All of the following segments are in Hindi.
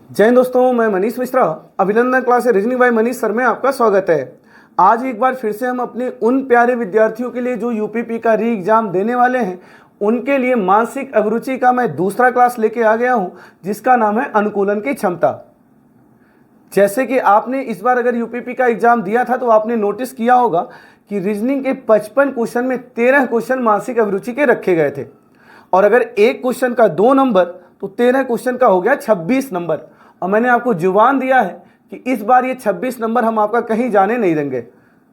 जय हिंद दोस्तों, मैं मनीष मिश्रा। अभिनंदन class reasoning bye Manish sir में आपका स्वागत है। आज एक बार फिर से हम अपने उन प्यारे विद्यार्थियों के लिए जो यूपीपी का री एग्जाम देने वाले हैं, उनके लिए मानसिक अभिरुचि का मैं दूसरा क्लास लेके आ गया हूं, जिसका नाम है अनुकूलन की क्षमता। जैसे कि आपने इस बार अगर यूपीपी का एग्जाम दिया था तो आपने नोटिस किया होगा कि रीजनिंग के 55 क्वेश्चन में 13 क्वेश्चन मानसिक अभिरुचि के रखे गए थे, और अगर एक क्वेश्चन का 2 नंबर तो 13 क्वेश्चन का हो गया 26 नंबर। और मैंने आपको जुबान दिया है कि इस बार ये 26 नंबर हम आपका कहीं जाने नहीं देंगे।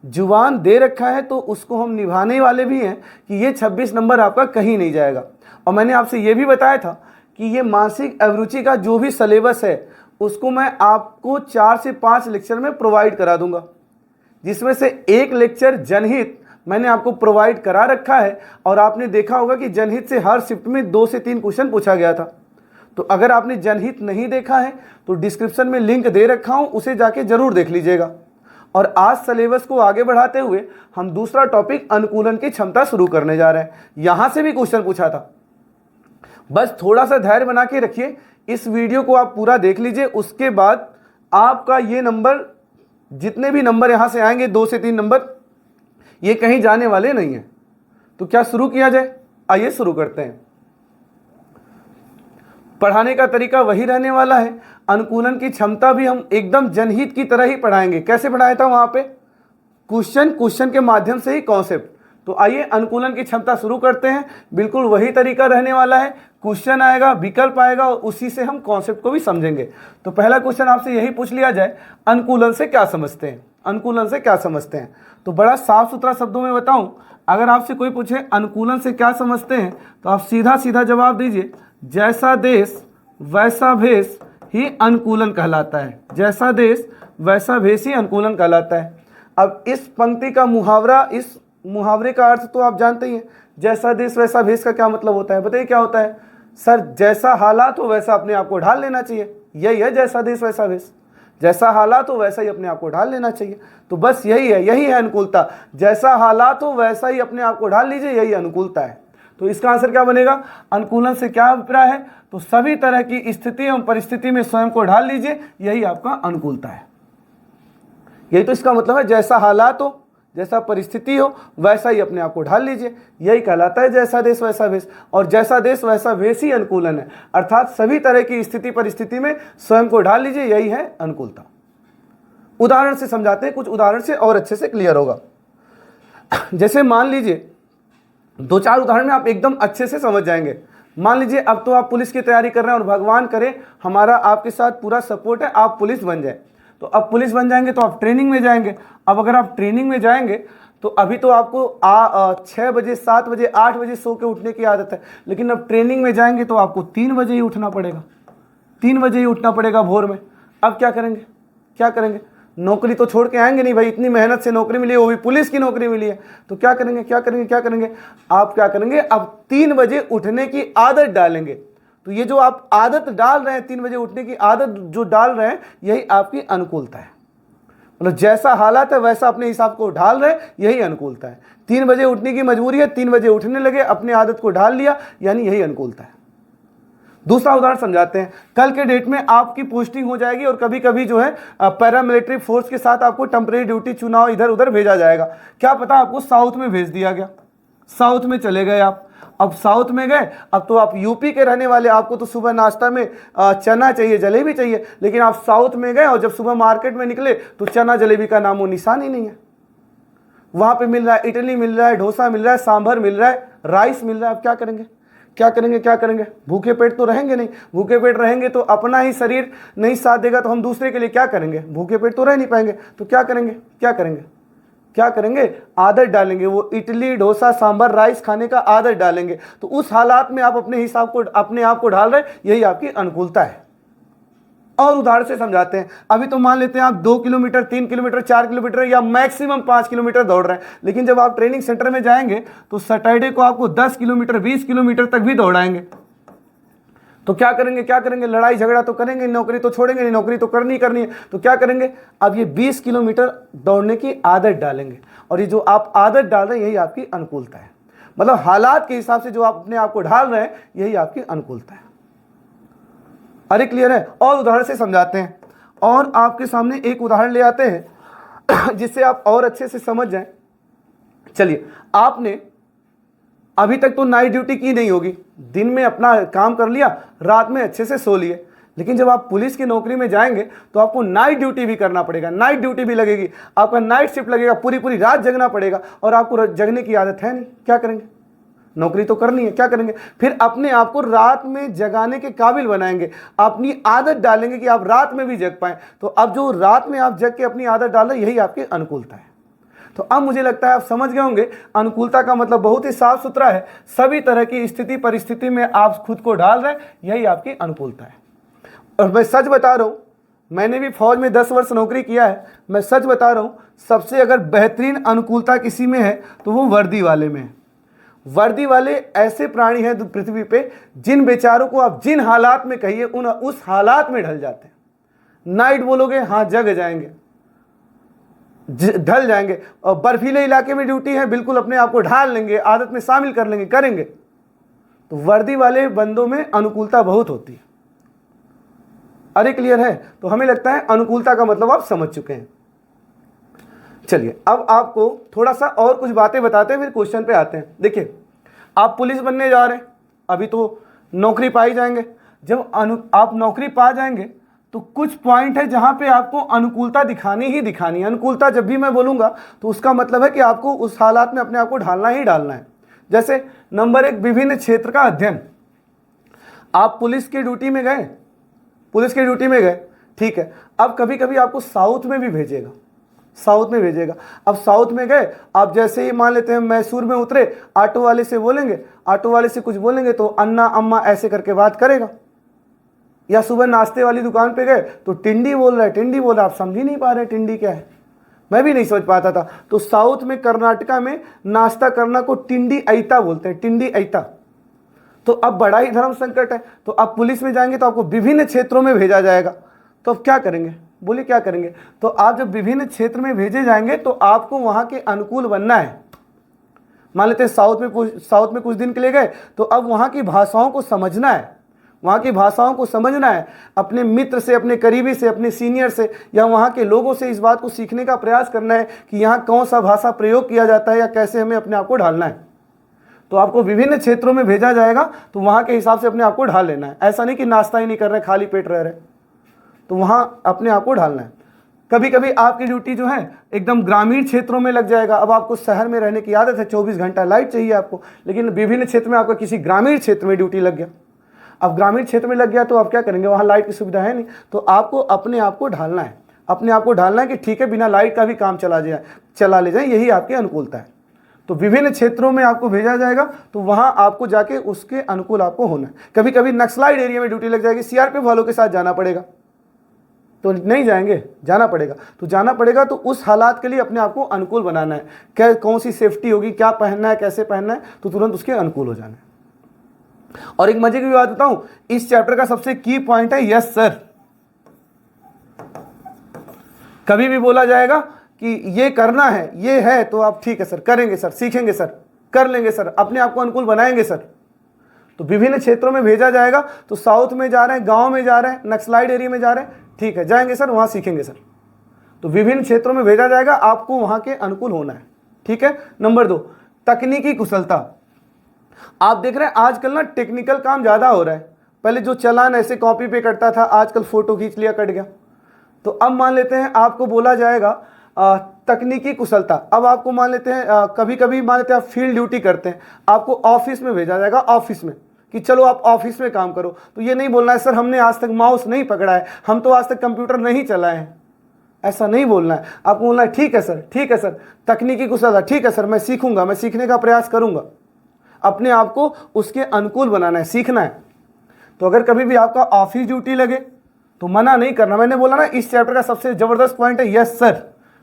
जुबान दे रखा है तो उसको हम निभाने वाले भी हैं कि ये 26 नंबर आपका कहीं नहीं जाएगा। और मैंने आपसे ये भी बताया था कि ये मानसिक अभिरुचि का जो भी सिलेबस है उसको मैं आपको 4 से 5 लेक्चर में प्रोवाइड करा दूंगा, जिसमें से एक लेक्चर जनहित मैंने आपको प्रोवाइड करा रखा है। और आपने देखा होगा कि जनहित से हर शिफ्ट में 2 से 3 क्वेश्चन पूछा गया था। तो अगर आपने जनहित नहीं देखा है तो डिस्क्रिप्शन में लिंक दे रखा हूं, उसे जाके जरूर देख लीजिएगा। और आज सिलेबस को आगे बढ़ाते हुए हम दूसरा टॉपिक अनुकूलन की क्षमता शुरू करने जा रहे हैं। यहां से भी क्वेश्चन पूछा था, बस थोड़ा सा धैर्य बना के रखिए। इस वीडियो को आप पूरा देख लीजिए, उसके बाद आपका ये नंबर, जितने भी नंबर यहां से आएंगे 2 से 3 नंबर, ये कहीं जाने वाले नहीं है। तो क्या शुरू किया जाए? आइए शुरू करते हैं। पढ़ाने का तरीका वही रहने वाला है। अनुकूलन की क्षमता भी हम एकदम जनहित की तरह ही पढ़ाएंगे। कैसे पढ़ाया था वहां पे? क्वेश्चन के माध्यम से ही कॉन्सेप्ट। तो आइए अनुकूलन की क्षमता शुरू करते हैं। बिल्कुल वही तरीका रहने वाला है। क्वेश्चन आएगा, विकल्प आएगा और उसी से हम कॉन्सेप्ट को भी समझेंगे। तो पहला क्वेश्चन आपसे यही पूछ लिया जाए, अनुकूलन से क्या समझते हैं? अनुकूलन से क्या समझते हैं? तो बड़ा साफ सुथरा शब्दों में बताऊं, अगर आपसे कोई पूछे अनुकूलन से क्या समझते हैं तो आप सीधा सीधा जवाब दीजिए, जैसा देश वैसा भेष ही अनुकूलन कहलाता है। जैसा देश वैसा भेष ही अनुकूलन कहलाता है। अब इस पंक्ति का मुहावरा, इस मुहावरे का अर्थ तो आप जानते ही हैं। जैसा देश वैसा भेष का क्या मतलब होता है? बताइए क्या होता है? सर, जैसा हालात हो वैसा अपने आप को ढाल लेना चाहिए। यही है जैसा देश वैसा भेष। जैसा हालात हो वैसा ही अपने आप को ढाल लेना चाहिए। तो बस यही है अनुकूलता। जैसा हालात हो वैसा ही अपने आप को ढाल लीजिए, यही अनुकूलता है। तो इसका आंसर क्या बनेगा? अनुकूलन से क्या अभिप्राय है? तो सभी तरह की स्थिति एवं परिस्थिति में स्वयं को ढाल लीजिए, यही आपका अनुकूलता है। यही तो इसका मतलब है। जैसा हालात हो, जैसा परिस्थिति हो, वैसा ही अपने आप को ढाल लीजिए, यही कहलाता है जैसा देश वैसा भेष। और जैसा देश वैसा भेष ही अनुकूलन है, अर्थात सभी तरह की स्थिति परिस्थिति में स्वयं को ढाल लीजिए, यही है अनुकूलता। उदाहरण से समझाते हैं, कुछ उदाहरण से और अच्छे से क्लियर होगा। जैसे मान लीजिए 2-4 उदाहरण में आप एकदम अच्छे से समझ जाएंगे। मान लीजिए अब तो आप पुलिस की तैयारी कर रहे हैं और भगवान करे हमारा आपके साथ पूरा सपोर्ट है, आप पुलिस बन जाए। तो अब पुलिस बन जाएंगे तो आप ट्रेनिंग में जाएंगे। अब अगर आप ट्रेनिंग में जाएंगे तो अभी तो आपको 6 बजे 7 बजे 8 बजे सो के उठने की आदत है, लेकिन अब ट्रेनिंग में जाएंगे तो आपको 3 बजे ही उठना पड़ेगा। 3 बजे ही उठना पड़ेगा भोर में। अब क्या करेंगे? क्या करेंगे? नौकरी तो छोड़ के आएंगे नहीं भाई, इतनी मेहनत से नौकरी मिली है, वो भी पुलिस की नौकरी मिली है। तो क्या करेंगे? क्या करेंगे? क्या करेंगे? आप क्या करेंगे? अब 3 बजे उठने की आदत डालेंगे। तो ये जो आप आदत डाल रहे हैं, 3 बजे उठने की आदत जो डाल रहे हैं, यही आपकी अनुकूलता है। मतलब जैसा हालात है वैसा अपने हिसाब को ढाल रहे, यही अनुकूलता है। 3 बजे उठने की मजबूरी है, 3 बजे उठने लगे, अपनी आदत को ढाल लिया, यानी यही अनुकूलता है। दूसरा उदाहरण समझाते हैं। कल के डेट में आपकी पोस्टिंग हो जाएगी और कभी कभी जो है पैरामिलिट्री फोर्स के साथ आपको टेम्परेरी ड्यूटी, चुनाव इधर उधर भेजा जाएगा। क्या पता आपको साउथ में भेज दिया गया, साउथ में चले गए आप। अब साउथ में गए, अब तो आप यूपी के रहने वाले, आपको तो सुबह नाश्ता में चना चाहिए, जलेबी चाहिए, लेकिन आप साउथ में गए और जब सुबह मार्केट में निकले तो चना जलेबी का नामो निशान ही नहीं है। वहां पे मिल रहा है इडली, मिल रहा है डोसा, मिल रहा है सांभर, मिल रहा है राइस, मिल रहा है। अब क्या करेंगे? क्या करेंगे? क्या करेंगे? भूखे पेट तो रहेंगे नहीं। भूखे पेट रहेंगे तो अपना ही शरीर नहीं साथ देगा, तो हम दूसरे के लिए क्या करेंगे? भूखे पेट तो रह नहीं पाएंगे। तो क्या करेंगे? क्या करेंगे? क्या करेंगे? आदत डालेंगे। वो इडली डोसा सांभर राइस खाने का आदत डालेंगे। तो उस हालात में आप अपने हिसाब को, अपने आप को ढाल रहे, यही आपकी अनुकूलता है। और उदाहरण से समझाते हैं। अभी तो मान लेते हैं आप 2 किलोमीटर 3 किलोमीटर 4 किलोमीटर या मैक्सिमम 5 किलोमीटर दौड़ रहे हैं, लेकिन जब आप ट्रेनिंग सेंटर में जाएंगे तो सैटरडे को आपको 10 किलोमीटर 20 किलोमीटर तक भी दौड़ाएंगे। तो क्या करेंगे? क्या करेंगे? लड़ाई झगड़ा तो करेंगे, नौकरी तो छोड़ेंगे नहीं, नौकरी तो करनी है। तो क्या करेंगे? अब ये 20 किलोमीटर दौड़ने की आदत डालेंगे। और ये जो आप आदत डाल रहे हैं, यही आपकी अनुकूलता है। मतलब हालात के हिसाब से जो आप अपने आप को ढाल रहे हैं, यही आपकी अनुकूलता है। अरे क्लियर है? और उदाहरण से समझाते हैं, और आपके सामने एक उदाहरण ले आते हैं जिससे आप और अच्छे से समझ जाएं। चलिए, आपने अभी तक तो नाइट ड्यूटी की नहीं होगी, दिन में अपना काम कर लिया, रात में अच्छे से सो लिए, लेकिन जब आप पुलिस की नौकरी में जाएंगे तो आपको नाइट ड्यूटी भी करना पड़ेगा, नाइट ड्यूटी भी लगेगी, आपका नाइट शिफ्ट लगेगा, पूरी पूरी रात जगना पड़ेगा, और आपको जगने की आदत है नहीं, क्या करेंगे? नौकरी तो करनी है, क्या करेंगे? फिर अपने आप को रात में जगाने के काबिल बनाएंगे, अपनी आदत डालेंगे कि आप रात में भी जग पाएं। तो अब जो रात में आप जग के अपनी आदत डाल रहे, यही आपकी अनुकूलता है। तो अब मुझे लगता है आप समझ गए होंगे, अनुकूलता का मतलब बहुत ही साफ सुथरा है, सभी तरह की स्थिति परिस्थिति में आप खुद को डाल रहे हैं, यही आपकी अनुकूलता है। और मैं सच बता रहा हूं, मैंने भी फौज में 10 वर्ष नौकरी किया है, मैं सच बता रहा हूं, सबसे अगर बेहतरीन अनुकूलता किसी में है तो वो वर्दी वाले में है। वर्दी वाले ऐसे प्राणी हैं पृथ्वी पे, जिन बेचारों को आप जिन हालात में कहिए उस हालात में ढल जाते हैं। नाइट बोलोगे, हाँ जग जाएंगे, ढल जाएंगे, और बर्फीले इलाके में ड्यूटी है, बिल्कुल अपने आप को ढाल लेंगे, आदत में शामिल कर लेंगे, करेंगे। तो वर्दी वाले बंदों में अनुकूलता बहुत होती है। अरे क्लियर है? तो हमें लगता है अनुकूलता का मतलब आप समझ चुके हैं। चलिए, अब आपको थोड़ा सा और कुछ बातें बताते हैं, फिर क्वेश्चन पे आते हैं। देखिए, आप पुलिस बनने जा रहे हैं, अभी तो नौकरी पाई जाएंगे। जब आप नौकरी पा जाएंगे तो कुछ पॉइंट है जहां पे आपको अनुकूलता दिखानी ही दिखानी है। अनुकूलता जब भी मैं बोलूंगा तो उसका मतलब है कि आपको उस हालात में अपने आप को ढालना ही डालना है। जैसे नंबर 1, विभिन्न क्षेत्र का अध्ययन। आप पुलिस की ड्यूटी में गए, ठीक है, अब कभी कभी आपको साउथ में भी भेजेगा, साउथ में भेजेगा। अब साउथ में गए, आप जैसे ही मान लेते हैं मैसूर में उतरे, ऑटो वाले से बोलेंगे, ऑटो वाले से कुछ बोलेंगे तो अन्ना अम्मा ऐसे करके बात करेगा। या सुबह नाश्ते वाली दुकान पे गए तो टिंडी बोल रहा है, टिंडी बोल रहा है, आप समझ ही नहीं पा रहे टिंडी क्या है, मैं भी नहीं समझ पाता था। तो साउथ में, कर्नाटका में नाश्ता करना को टिंडी ऐता बोलते हैं, टिंडी ऐता। तो अब बड़ा ही धर्म संकट है। तो अब पुलिस में जाएंगे तो आपको विभिन्न क्षेत्रों में भेजा जाएगा, तो अब क्या करेंगे? बोलिए क्या करेंगे? तो आप जब विभिन्न क्षेत्र में भेजे जाएंगे तो आपको वहां के अनुकूल बनना है। मान लेते हैं साउथ में कुछ दिन के लिए गए, तो अब वहां की भाषाओं को समझना है, वहाँ की भाषाओं को समझना है, अपने मित्र से, अपने करीबी से, अपने सीनियर से या वहाँ के लोगों से इस बात को सीखने का प्रयास करना है कि यहाँ कौन सा भाषा प्रयोग किया जाता है या कैसे हमें अपने आप को ढालना है। तो आपको विभिन्न क्षेत्रों में भेजा जाएगा तो वहाँ के हिसाब से अपने आप को ढाल लेना है। ऐसा नहीं कि नाश्ता ही नहीं कर रहे, खाली पेट रह रहे, तो वहाँ अपने आप को ढालना है। कभी कभी आपकी ड्यूटी जो है एकदम ग्रामीण क्षेत्रों में लग जाएगा। अब आपको शहर में रहने की आदत है, 24 घंटा लाइट चाहिए आपको, लेकिन विभिन्न क्षेत्र में आपका किसी ग्रामीण क्षेत्र में ड्यूटी लग गया। अब ग्रामीण क्षेत्र में लग गया तो आप क्या करेंगे? वहाँ लाइट की सुविधा है नहीं, तो आपको अपने आप को ढालना है, अपने आप को ढालना है कि ठीक है बिना लाइट का भी काम चला ले जाए, यही आपकी अनुकूलता है। तो विभिन्न क्षेत्रों में आपको भेजा जाएगा तो वहाँ आपको जाके उसके अनुकूल आपको होना है। कभी कभी नक्सलाइट एरिया में ड्यूटी लग जाएगी, सीआरपीएफ वालों के साथ जाना पड़ेगा, तो नहीं जाएंगे, जाना पड़ेगा। तो जाना पड़ेगा तो उस हालात के लिए अपने आप को अनुकूल बनाना है। क्या कौन सी सेफ्टी होगी, क्या पहनना है, कैसे पहनना है, तो तुरंत उसके अनुकूल हो जाना है। और एक मजे की बात बताऊं, इस चैप्टर का सबसे की पॉइंट है यस सर। कभी भी बोला जाएगा कि ये करना है, ये है, तो आप ठीक है सर, करेंगे सर, सीखेंगे सर, कर लेंगे सर, अपने आप को अनुकूल बनाएंगे सर। तो विभिन्न क्षेत्रों में भेजा जाएगा, तो साउथ में जा रहे हैं, गांव में जा रहे हैं, नक्सलाइट एरिया में जा रहे हैं, ठीक है जाएंगे सर, वहां सीखेंगे सर। तो विभिन्न क्षेत्रों में भेजा जाएगा, आपको वहां के अनुकूल होना है, ठीक है। नंबर 2, तकनीकी कुशलता। आप देख रहे हैं आजकल ना टेक्निकल काम ज्यादा हो रहा है। पहले जो चालान ऐसे कॉपी पे करता था, आजकल फोटो खींच लिया, कट गया। तो अब मान लेते हैं आपको बोला जाएगा तकनीकी कुशलता। अब आपको मान लेते हैं कभी कभी मान लेते हैं आप फील्ड ड्यूटी करते हैं, आपको ऑफिस में भेजा जाएगा, ऑफिस में कि चलो आप ऑफिस में काम करो। तो ये नहीं बोलना है सर हमने आज तक माउस नहीं पकड़ा है, हम तो आज तक कंप्यूटर नहीं चलाए हैं, ऐसा नहीं बोलना है। आपको बोलना है ठीक है सर, ठीक है सर, तकनीकी कुशलता, ठीक है सर, मैं सीखूंगा, मैं सीखने का प्रयास करूंगा। अपने आप को उसके अनुकूल बनाना है, सीखना है। तो अगर कभी भी आपका ऑफिस ड्यूटी लगे तो मना नहीं करना। मैंने बोला ना इस चैप्टर का सबसे जबरदस्त पॉइंट है यस सर,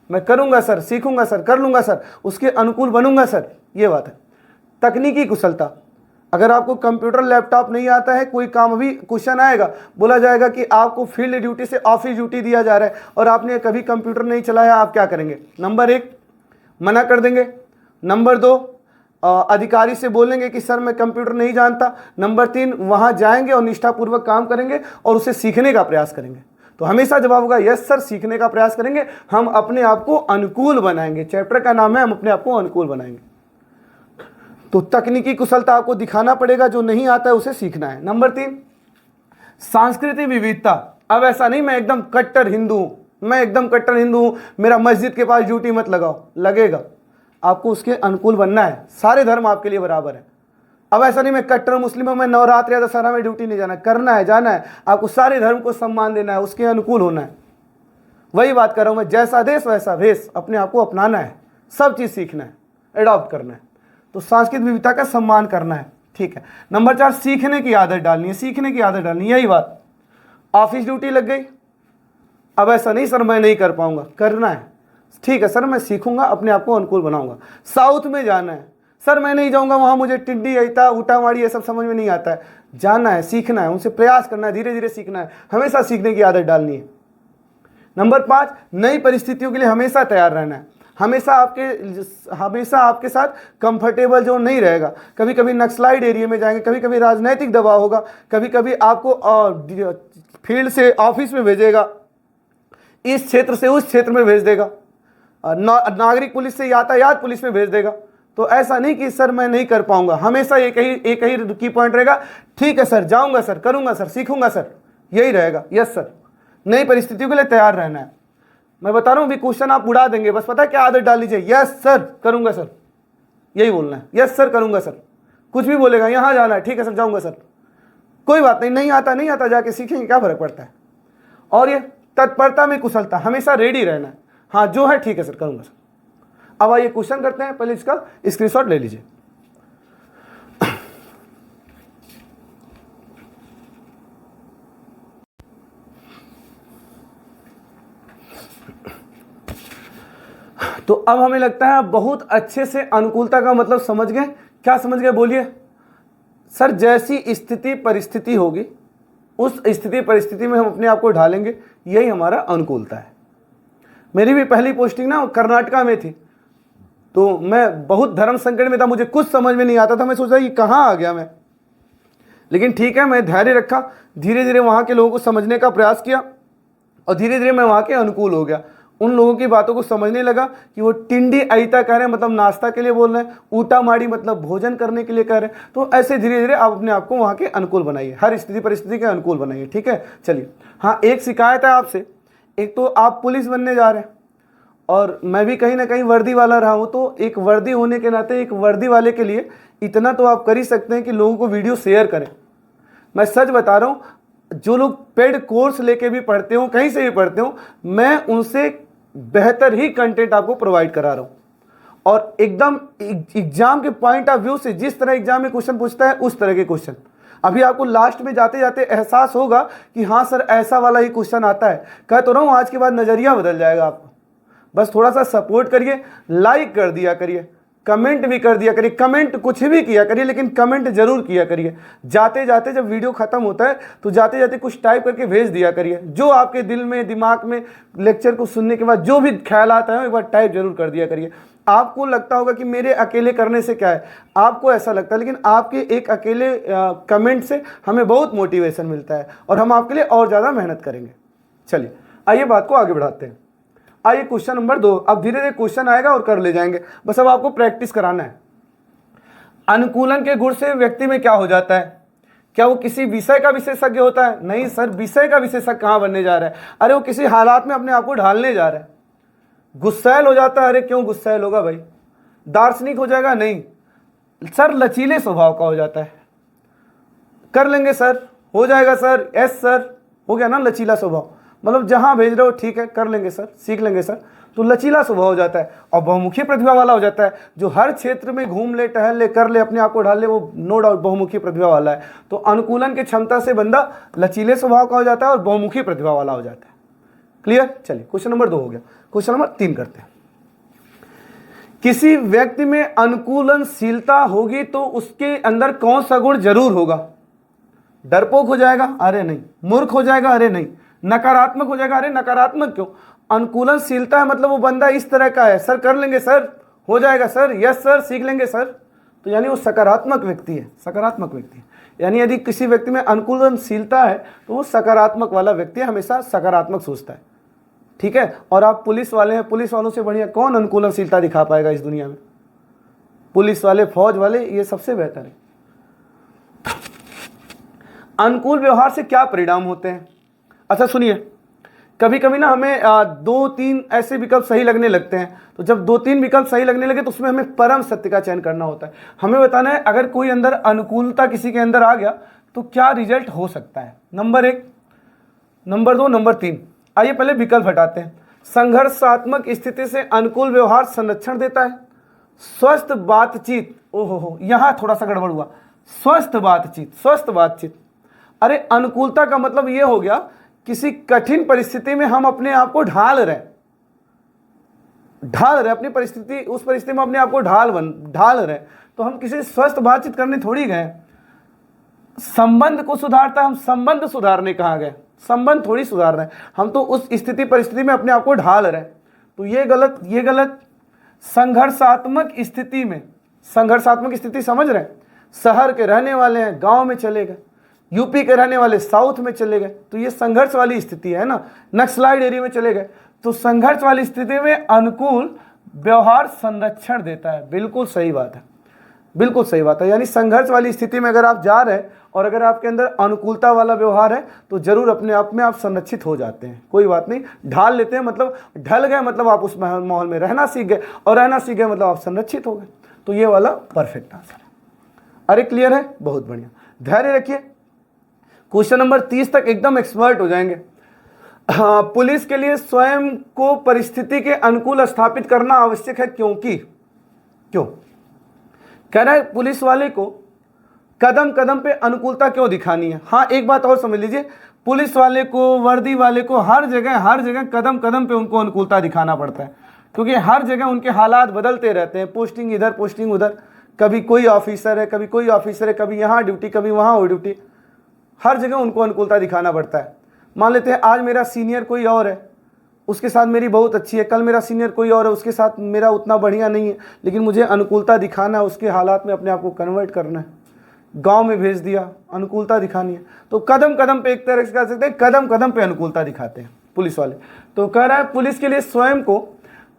मैं करूंगा सर, सीखूंगा सर, कर लूंगा सर, उसके अनुकूल बनूंगा सर, ये बात है। तकनीकी कुशलता, अगर आपको कंप्यूटर लैपटॉप नहीं आता है, कोई काम भी क्वेश्चन आएगा, बोला जाएगा कि आपको फील्ड ड्यूटी से ऑफिस ड्यूटी दिया जा रहा है और आपने कभी कंप्यूटर नहीं चलाया, आप क्या करेंगे? नंबर 1 मना कर देंगे। नंबर 2 अधिकारी से बोलेंगे कि सर मैं कंप्यूटर नहीं जानता। नंबर 3, वहां जाएंगे और निष्ठापूर्वक काम करेंगे और उसे सीखने का प्रयास करेंगे। तो हमेशा जवाब होगा यस सर, सीखने का प्रयास करेंगे, हम अपने आप को अनुकूल बनाएंगे। चैप्टर का नाम है हम अपने आप को अनुकूल बनाएंगे। तो तकनीकी कुशलता आपको दिखाना पड़ेगा, जो नहीं आता है उसे सीखना है। नंबर 3, सांस्कृतिक विविधता। अब ऐसा नहीं मैं एकदम कट्टर हिंदू हूं, मैं एकदम कट्टर हिंदू हूं, मेरा मस्जिद के पास ड्यूटी मत लगाओ, लगेगा। आपको उसके अनुकूल बनना है। सारे धर्म आपके लिए बराबर है। अब ऐसा नहीं मैं कट्टर मुस्लिम हूं, मैं नवरात्र या दशहरा में ड्यूटी नहीं जाना, करना है, जाना है। आपको सारे धर्म को सम्मान देना है, उसके अनुकूल होना है। वही बात कर रहा हूं मैं, जैसा देश वैसा भेष, अपने आप को अपनाना है, सब चीज सीखना है, एडॉप्ट करना है। तो सांस्कृतिक विविधता का सम्मान करना है, ठीक है। नंबर 4, सीखने की आदत डालनी है, सीखने की आदत डालनी है। यही बात, ऑफिस ड्यूटी लग गई, अब ऐसा नहीं सर मैं नहीं कर पाऊंगा, करना है, ठीक है सर मैं सीखूंगा, अपने आप को अनुकूल बनाऊंगा। साउथ में जाना है, सर मैं नहीं जाऊंगा वहां, मुझे टिड्डी अइता उटावाड़ी ये सब समझ में नहीं आता है। जाना है, सीखना है, उनसे प्रयास करना है, धीरे धीरे सीखना है, हमेशा सीखने की आदत डालनी है। नंबर 5, नई परिस्थितियों के लिए हमेशा तैयार रहना है। हमेशा आपके साथ कंफर्टेबल जोन नहीं रहेगा। कभी कभी नक्सलाइट एरिया में जाएंगे, कभी कभी राजनीतिक दबाव होगा, कभी कभी आपको फील्ड से ऑफिस में भेजेगा, इस क्षेत्र से उस क्षेत्र में भेज देगा, नागरिक पुलिस से यातायात पुलिस में भेज देगा। तो ऐसा नहीं कि सर मैं नहीं कर पाऊंगा, हमेशा एक ही की पॉइंट रहेगा, ठीक है सर जाऊंगा सर, करूंगा सर, सीखूंगा सर, यही रहेगा। यस सर, नई परिस्थितियों के लिए तैयार रहना है। मैं बता रहा हूं, भी क्वेश्चन आप उड़ा देंगे, बस पता है क्या आदत डाल लीजिए, यस सर करूंगा सर, यही बोलना है, यस सर करूंगा सर। कुछ भी बोलेगा, यहां जाना है, ठीक है सर जाऊंगा सर, कोई बात नहीं, नहीं आता जाके सीखेंगे, क्या फर्क पड़ता है। और ये तत्परता में कुशलता, हमेशा रेडी रहना है, हाँ जो है ठीक है सर करूंगा सर। अब आइए क्वेश्चन करते हैं, पहले इसका स्क्रीनशॉट ले लीजिए। तो अब हमें लगता है बहुत अच्छे से अनुकूलता का मतलब समझ गए। क्या समझ गए बोलिए सर? जैसी स्थिति परिस्थिति होगी उस स्थिति परिस्थिति में हम अपने आप को ढालेंगे, यही हमारा अनुकूलता है। मेरी भी पहली पोस्टिंग ना कर्नाटका में थी, तो मैं बहुत धर्म संकट में था, मुझे कुछ समझ में नहीं आता था, मैं सोचा ये कहाँ आ गया मैं। लेकिन ठीक है, मैं धैर्य रखा, धीरे धीरे वहाँ के लोगों को समझने का प्रयास किया और धीरे धीरे मैं वहाँ के अनुकूल हो गया। उन लोगों की बातों को समझने लगा कि वो टिंडी अइता कह रहे हैं मतलब नाश्ता के लिए बोल रहे हैं, ऊटा माड़ी मतलब भोजन करने के लिए कह रहे हैं। तो ऐसे धीरे धीरे आप अपने आप को वहाँ के अनुकूल बनाइए, हर स्थिति परिस्थिति के अनुकूल बनाइए, ठीक है। चलिए, हाँ एक शिकायत है आपसे, एक तो आप पुलिस बनने जा रहे हैं और मैं भी कहीं ना कहीं वर्दी वाला रहा हूँ, तो एक वर्दी होने के नाते एक वर्दी वाले के लिए इतना तो आप कर ही सकते हैं कि लोगों को वीडियो शेयर करें। मैं सच बता रहा हूँ, जो लोग पेड कोर्स लेके भी पढ़ते हो, कहीं से भी पढ़ते हो, मैं उनसे बेहतर ही कंटेंट आपको प्रोवाइड करा रहा हूँ। और एकदम एग्जाम के पॉइंट ऑफ व्यू से, जिस तरह एग्जाम में क्वेश्चन पूछता है उस तरह के क्वेश्चन। अभी आपको लास्ट में जाते जाते एहसास होगा कि हाँ सर ऐसा वाला ही क्वेश्चन आता है। कह तो रहा हूँ, आज के बाद नजरिया बदल जाएगा आपका। बस थोड़ा सा सपोर्ट करिए, लाइक कर दिया करिए, कमेंट भी कर दिया करिए, कमेंट कुछ भी किया करिए लेकिन कमेंट जरूर किया करिए। जाते जाते जब वीडियो खत्म होता है तो जाते जाते कुछ टाइप करके भेज दिया करिए, जो आपके दिल में दिमाग में लेक्चर को सुनने के बाद जो भी ख्याल आता है एक बार टाइप जरूर कर दिया करिए। आपको लगता होगा कि मेरे अकेले करने से क्या है, आपको ऐसा लगता है, लेकिन आपके एक अकेले कमेंट से हमें बहुत मोटिवेशन मिलता है और हम आपके लिए और ज़्यादा मेहनत करेंगे। चलिए आइए बात को आगे बढ़ाते हैं। आइए क्वेश्चन नंबर 2। अब धीरे धीरे क्वेश्चन आएगा और कर ले जाएंगे, बस अब आपको प्रैक्टिस कराना है। अनुकूलन के गुण से व्यक्ति में क्या हो जाता है? क्या वो किसी विषय का विशेषज्ञ होता है? नहीं सर, विषय का विशेषज्ञ कहाँ बनने जा रहा है? अरे वो किसी हालात में अपने आप को ढालने जा रहा है। गुस्सैल हो जाता है? अरे क्यों गुस्सैल होगा भाई? दार्शनिक हो जाएगा? नहीं सर, लचीले स्वभाव का हो जाता है। कर लेंगे सर, हो जाएगा सर, यस सर, हो गया ना लचीला स्वभाव, मतलब जहां भेज रहे हो ठीक है, कर लेंगे सर, सीख लेंगे सर। तो लचीला स्वभाव हो जाता है। और बहुमुखी प्रतिभा वाला हो जाता है, जो हर क्षेत्र में घूम ले, टहल ले, कर ले, अपने आप को ढाल ले, वो नो डाउट बहुमुखी प्रतिभा वाला है। तो अनुकूलन की क्षमता से बंदा लचीले स्वभाव का हो जाता है और बहुमुखी प्रतिभा वाला हो जाता है। क्लियर? चलिए क्वेश्चन नंबर 2 हो गया। क्वेश्चन नंबर 3 करते हैं। किसी व्यक्ति में अनुकूलनशीलता होगी तो उसके अंदर कौन सा गुण जरूर होगा? डरपोक हो जाएगा? अरे नहीं। मूर्ख हो जाएगा? अरे नहीं। नकारात्मक हो जाएगा? अरे नकारात्मक क्यों? अनुकूलनशीलता है मतलब वो बंदा इस तरह का है, सर कर लेंगे सर, हो जाएगा सर, यस सर, सीख लेंगे सर, तो यानी वो सकारात्मक व्यक्ति है, सकारात्मक व्यक्ति है। यानी यदि किसी व्यक्ति में अनुकूलनशीलता है तो वो सकारात्मक वाला व्यक्ति है, हमेशा सकारात्मक सोचता है। ठीक है, और आप पुलिस वाले हैं, पुलिस वालों से बढ़िया कौन अनुकूलनशीलता दिखा पाएगा इस दुनिया में? पुलिस वाले, फौज वाले, ये सबसे बेहतर है। अनुकूल व्यवहार से क्या परिणाम होते हैं? अच्छा सुनिए, कभी कभी ना हमें 2-3 ऐसे विकल्प सही लगने लगते हैं। तो जब 2-3 विकल्प सही लगने लगे तो उसमें हमें परम सत्य का चयन करना होता है। हमें बताना है अगर कोई अंदर अनुकूलता किसी के अंदर आ गया तो क्या रिजल्ट हो सकता है। Number 1, number 2, number 3। आइए पहले विकल्प हटाते हैं। संघर्षात्मक स्थिति से अनुकूल व्यवहार संरक्षण देता है। स्वस्थ बातचीत, ओहो यहां थोड़ा सा गड़बड़ हुआ। स्वस्थ बातचीत, स्वस्थ बातचीत, अरे अनुकूलता का मतलब यह हो गया किसी कठिन परिस्थिति में हम अपने आप को ढाल रहे अपनी परिस्थिति, उस परिस्थिति में अपने आप को ढाल रहे। तो हम किसी स्वस्थ बातचीत करने थोड़ी गए। संबंध को सुधारता, हम संबंध सुधारने कहाँ गए? संबंध थोड़ी सुधार रहे हैं, हम तो उस स्थिति परिस्थिति में अपने आप को ढाल रहे हैं। तो ये गलत, ये गलत। संघर्षात्मक स्थिति में, संघर्षात्मक स्थिति समझ रहे हैं? शहर के रहने वाले हैं गांव में चले गए, यूपी के रहने वाले साउथ में चले गए, तो ये संघर्ष वाली स्थिति है ना। नक्सलाइट एरिया में चले गए, तो संघर्ष वाली स्थिति में अनुकूल व्यवहार संरक्षण देता है। बिल्कुल सही बात है, बिल्कुल सही बात है। यानी संघर्ष वाली स्थिति में अगर आप जा रहे हैं और अगर आपके अंदर अनुकूलता वाला व्यवहार है तो जरूर अपने आप में आप संरक्षित हो जाते हैं। कोई बात नहीं, ढाल लेते हैं मतलब ढल गए, मतलब आप उस माहौल में रहना सीख गए, और रहना सीख गए मतलब आप संरक्षित हो गए। तो ये वाला परफेक्ट आंसर है। अरे क्लियर है, बहुत बढ़िया। धैर्य रखिए, क्वेश्चन नंबर 30 तक एकदम एक्सपर्ट हो जाएंगे। हाँ, पुलिस के लिए स्वयं को परिस्थिति के अनुकूल स्थापित करना आवश्यक है, क्योंकि क्यों कह रहा है पुलिस वाले को कदम कदम पे अनुकूलता क्यों दिखानी है। हाँ, एक बात और समझ लीजिए, पुलिस वाले को, वर्दी वाले को हर जगह कदम कदम पे उनको अनुकूलता दिखाना पड़ता है, क्योंकि हर जगह उनके हालात बदलते रहते हैं। पोस्टिंग इधर, पोस्टिंग उधर, कभी कोई ऑफिसर है, कभी कोई ऑफिसर है, कभी यहाँ ड्यूटी, कभी वहाँ हो ड्यूटी, हर जगह उनको अनुकूलता दिखाना पड़ता है। मान लेते हैं आज मेरा सीनियर कोई और है, उसके साथ मेरी बहुत अच्छी है, कल मेरा सीनियर कोई और है, उसके साथ मेरा उतना बढ़िया नहीं है, लेकिन मुझे अनुकूलता दिखाना है, उसके हालात में अपने आप को कन्वर्ट करना है। गांव में भेज दिया, अनुकूलता दिखानी है। तो कदम कदम पे, एक तरह से कह सकते हैं कदम कदम पे अनुकूलता दिखाते हैं पुलिस वाले। तो कह रहा है पुलिस के लिए स्वयं को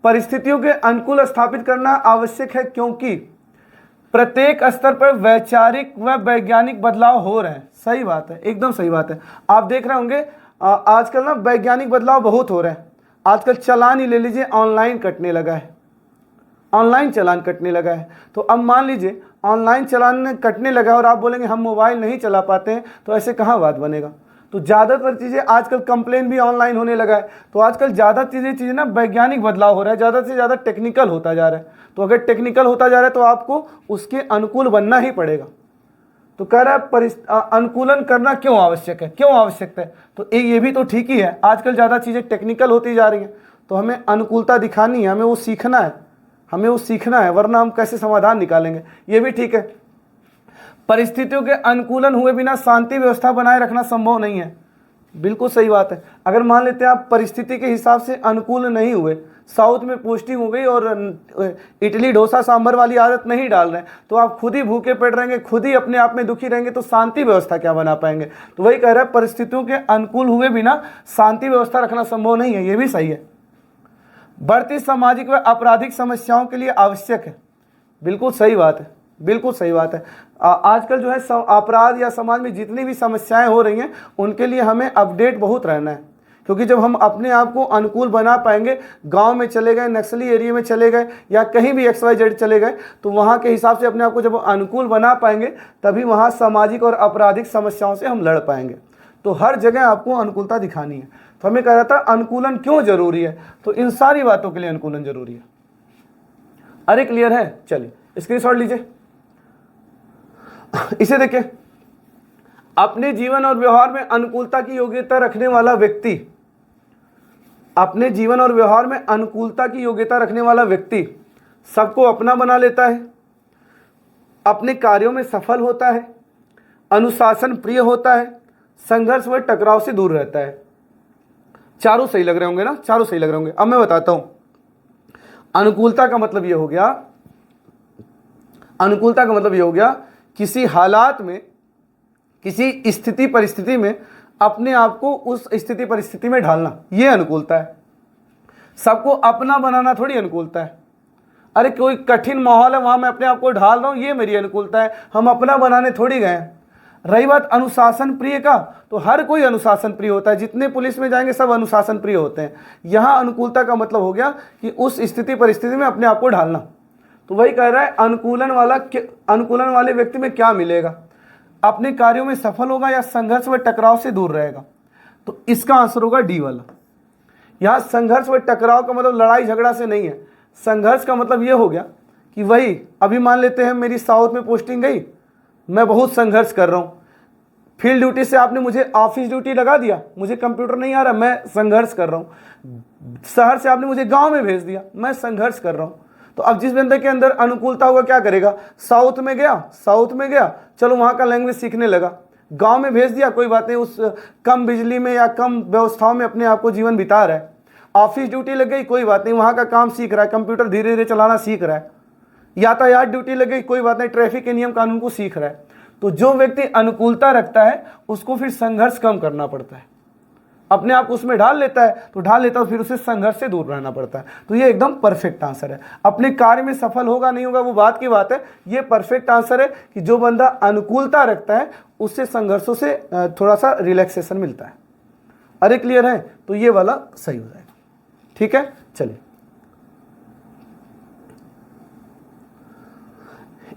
परिस्थितियों के अनुकूल स्थापित करना आवश्यक है, क्योंकि प्रत्येक स्तर पर वैचारिक व वैज्ञानिक बदलाव हो रहे हैं। सही बात है, एकदम सही बात है। आप देख रहे होंगे आजकल ना वैज्ञानिक बदलाव बहुत हो रहे हैं। आजकल चालान ही ले लीजिए, ऑनलाइन कटने लगा है, ऑनलाइन चालान कटने लगा है। तो अब मान लीजिए ऑनलाइन चालान कटने लगा और आप बोलेंगे हम मोबाइल नहीं चला पाते हैं, तो ऐसे कहाँ बात बनेगा। तो ज़्यादातर चीज़ें आजकल कंप्लेन भी ऑनलाइन होने लगा है। तो आजकल ज़्यादा चीज़ें ना वैज्ञानिक बदलाव हो रहा है, ज़्यादा से ज़्यादा टेक्निकल होता जा रहा है। तो अगर टेक्निकल होता जा रहा है तो आपको उसके अनुकूल बनना ही पड़ेगा। तो कह रहा है अनुकूलन करना क्यों आवश्यक है, क्यों आवश्यक है। तो ये भी तो ठीक ही है, आजकल ज़्यादा चीज़ें टेक्निकल होती जा रही हैं, तो हमें अनुकूलता दिखानी है, हमें वो सीखना है, हमें वो सीखना है, वरना हम कैसे समाधान निकालेंगे। ये भी ठीक है। परिस्थितियों के अनुकूलन हुए बिना शांति व्यवस्था बनाए रखना संभव नहीं है। बिल्कुल सही बात है। अगर मान लेते हैं आप परिस्थिति के हिसाब से अनुकूल नहीं हुए, साउथ में पोस्टिंग हो गई और इडली डोसा सांभर वाली आदत नहीं डाल रहे हैं, तो आप खुद ही भूखे पेट रहेंगे, खुद ही अपने आप में दुखी रहेंगे, तो शांति व्यवस्था क्या बना पाएंगे। तो वही कह रहा है परिस्थितियों के अनुकूल हुए बिना शांति व्यवस्था रखना संभव नहीं है। ये भी सही है। बढ़ती सामाजिक व आपराधिक समस्याओं के लिए आवश्यक है। बिल्कुल सही बात है, बिल्कुल सही बात है। आजकल जो है अपराध या समाज में जितनी भी समस्याएं हो रही हैं उनके लिए हमें अपडेट बहुत रहना है, क्योंकि जब हम अपने आप को अनुकूल बना पाएंगे, गांव में चले गए, नक्सली एरिया में चले गए, या कहीं भी XYZ चले गए, तो वहाँ के हिसाब से अपने आप को जब अनुकूल बना पाएंगे तभी वहाँ सामाजिक और आपराधिक समस्याओं से हम लड़ पाएंगे। तो हर जगह आपको अनुकूलता दिखानी है। तो हमें कह रहा था अनुकूलन क्यों जरूरी है, तो इन सारी बातों के लिए अनुकूलन जरूरी है। अरे क्लियर है, चलिए स्क्रीनशॉट लीजिए, इसे देखिए। अपने जीवन और व्यवहार में अनुकूलता की योग्यता रखने वाला व्यक्ति, अपने जीवन और व्यवहार में अनुकूलता की योग्यता रखने वाला व्यक्ति सबको अपना बना लेता है, अपने कार्यों में सफल होता है, अनुशासन प्रिय होता है, संघर्ष व टकराव से दूर रहता है। चारों सही लग रहे होंगे ना, चारों सही लग रहे होंगे। अब मैं बताता हूं अनुकूलता का मतलब यह हो गया, अनुकूलता का मतलब ये हो गया किसी हालात में, किसी स्थिति परिस्थिति में अपने आप को उस स्थिति परिस्थिति में ढालना, ये अनुकूलता है। सबको अपना बनाना थोड़ी अनुकूलता है। अरे कोई कठिन माहौल है, वहां मैं अपने आप को ढाल रहा हूं, ये मेरी अनुकूलता है। हम अपना बनाने थोड़ी गए हैं। रही बात अनुशासन प्रिय का, तो हर कोई अनुशासन प्रिय होता है। जितने पुलिस में जाएंगे सब अनुशासन प्रिय होते हैं। यहाँ अनुकूलता का मतलब हो गया कि उस स्थिति परिस्थिति में अपने आप को ढालना। तो वही कह रहा है अनुकूलन वाले व्यक्ति में क्या मिलेगा, अपने कार्यों में सफल होगा या संघर्ष व टकराव से दूर रहेगा। तो इसका आंसर होगा डी वाला। यहाँ संघर्ष व टकराव का मतलब लड़ाई झगड़ा से नहीं है। संघर्ष का मतलब ये हो गया कि वही अभी मान लेते हैं मेरी साउथ में पोस्टिंग गई, मैं बहुत संघर्ष कर रहा हूँ। फील्ड ड्यूटी से आपने मुझे ऑफिस ड्यूटी लगा दिया, मुझे कंप्यूटर नहीं आ रहा, मैं संघर्ष कर रहा हूँ। शहर से आपने मुझे गांव में भेज दिया, मैं संघर्ष कर रहा हूँ। तो अब जिस बंदे के अंदर अनुकूलता होगा क्या करेगा, साउथ में गया, चलो वहाँ का लैंग्वेज सीखने लगा। गांव में भेज दिया, कोई बात नहीं, उस कम बिजली में या कम व्यवस्थाओं में अपने आप को जीवन बिता रहा है। ऑफिस ड्यूटी लग गई, कोई बात नहीं, वहाँ का काम सीख रहा है, कंप्यूटर धीरे धीरे चलाना सीख रहा है। यातायात ड्यूटी लग गई, कोई बात नहीं, ट्रैफिक के नियम कानून को सीख रहा है। तो जो व्यक्ति अनुकूलता रखता है उसको फिर संघर्ष कम करना पड़ता है, अपने आप को उसमें ढाल लेता है, तो ढाल लेता है, फिर उसे संघर्ष से दूर रहना पड़ता है। तो ये एकदम परफेक्ट आंसर है। अपने कार्य में सफल होगा नहीं होगा वो बात की बात है, ये परफेक्ट आंसर है कि जो बंदा अनुकूलता रखता है उससे संघर्षों से थोड़ा सा रिलैक्सेशन मिलता है। अरे क्लियर है, तो ये वाला सही हो जाएगा। ठीक है, चलिए।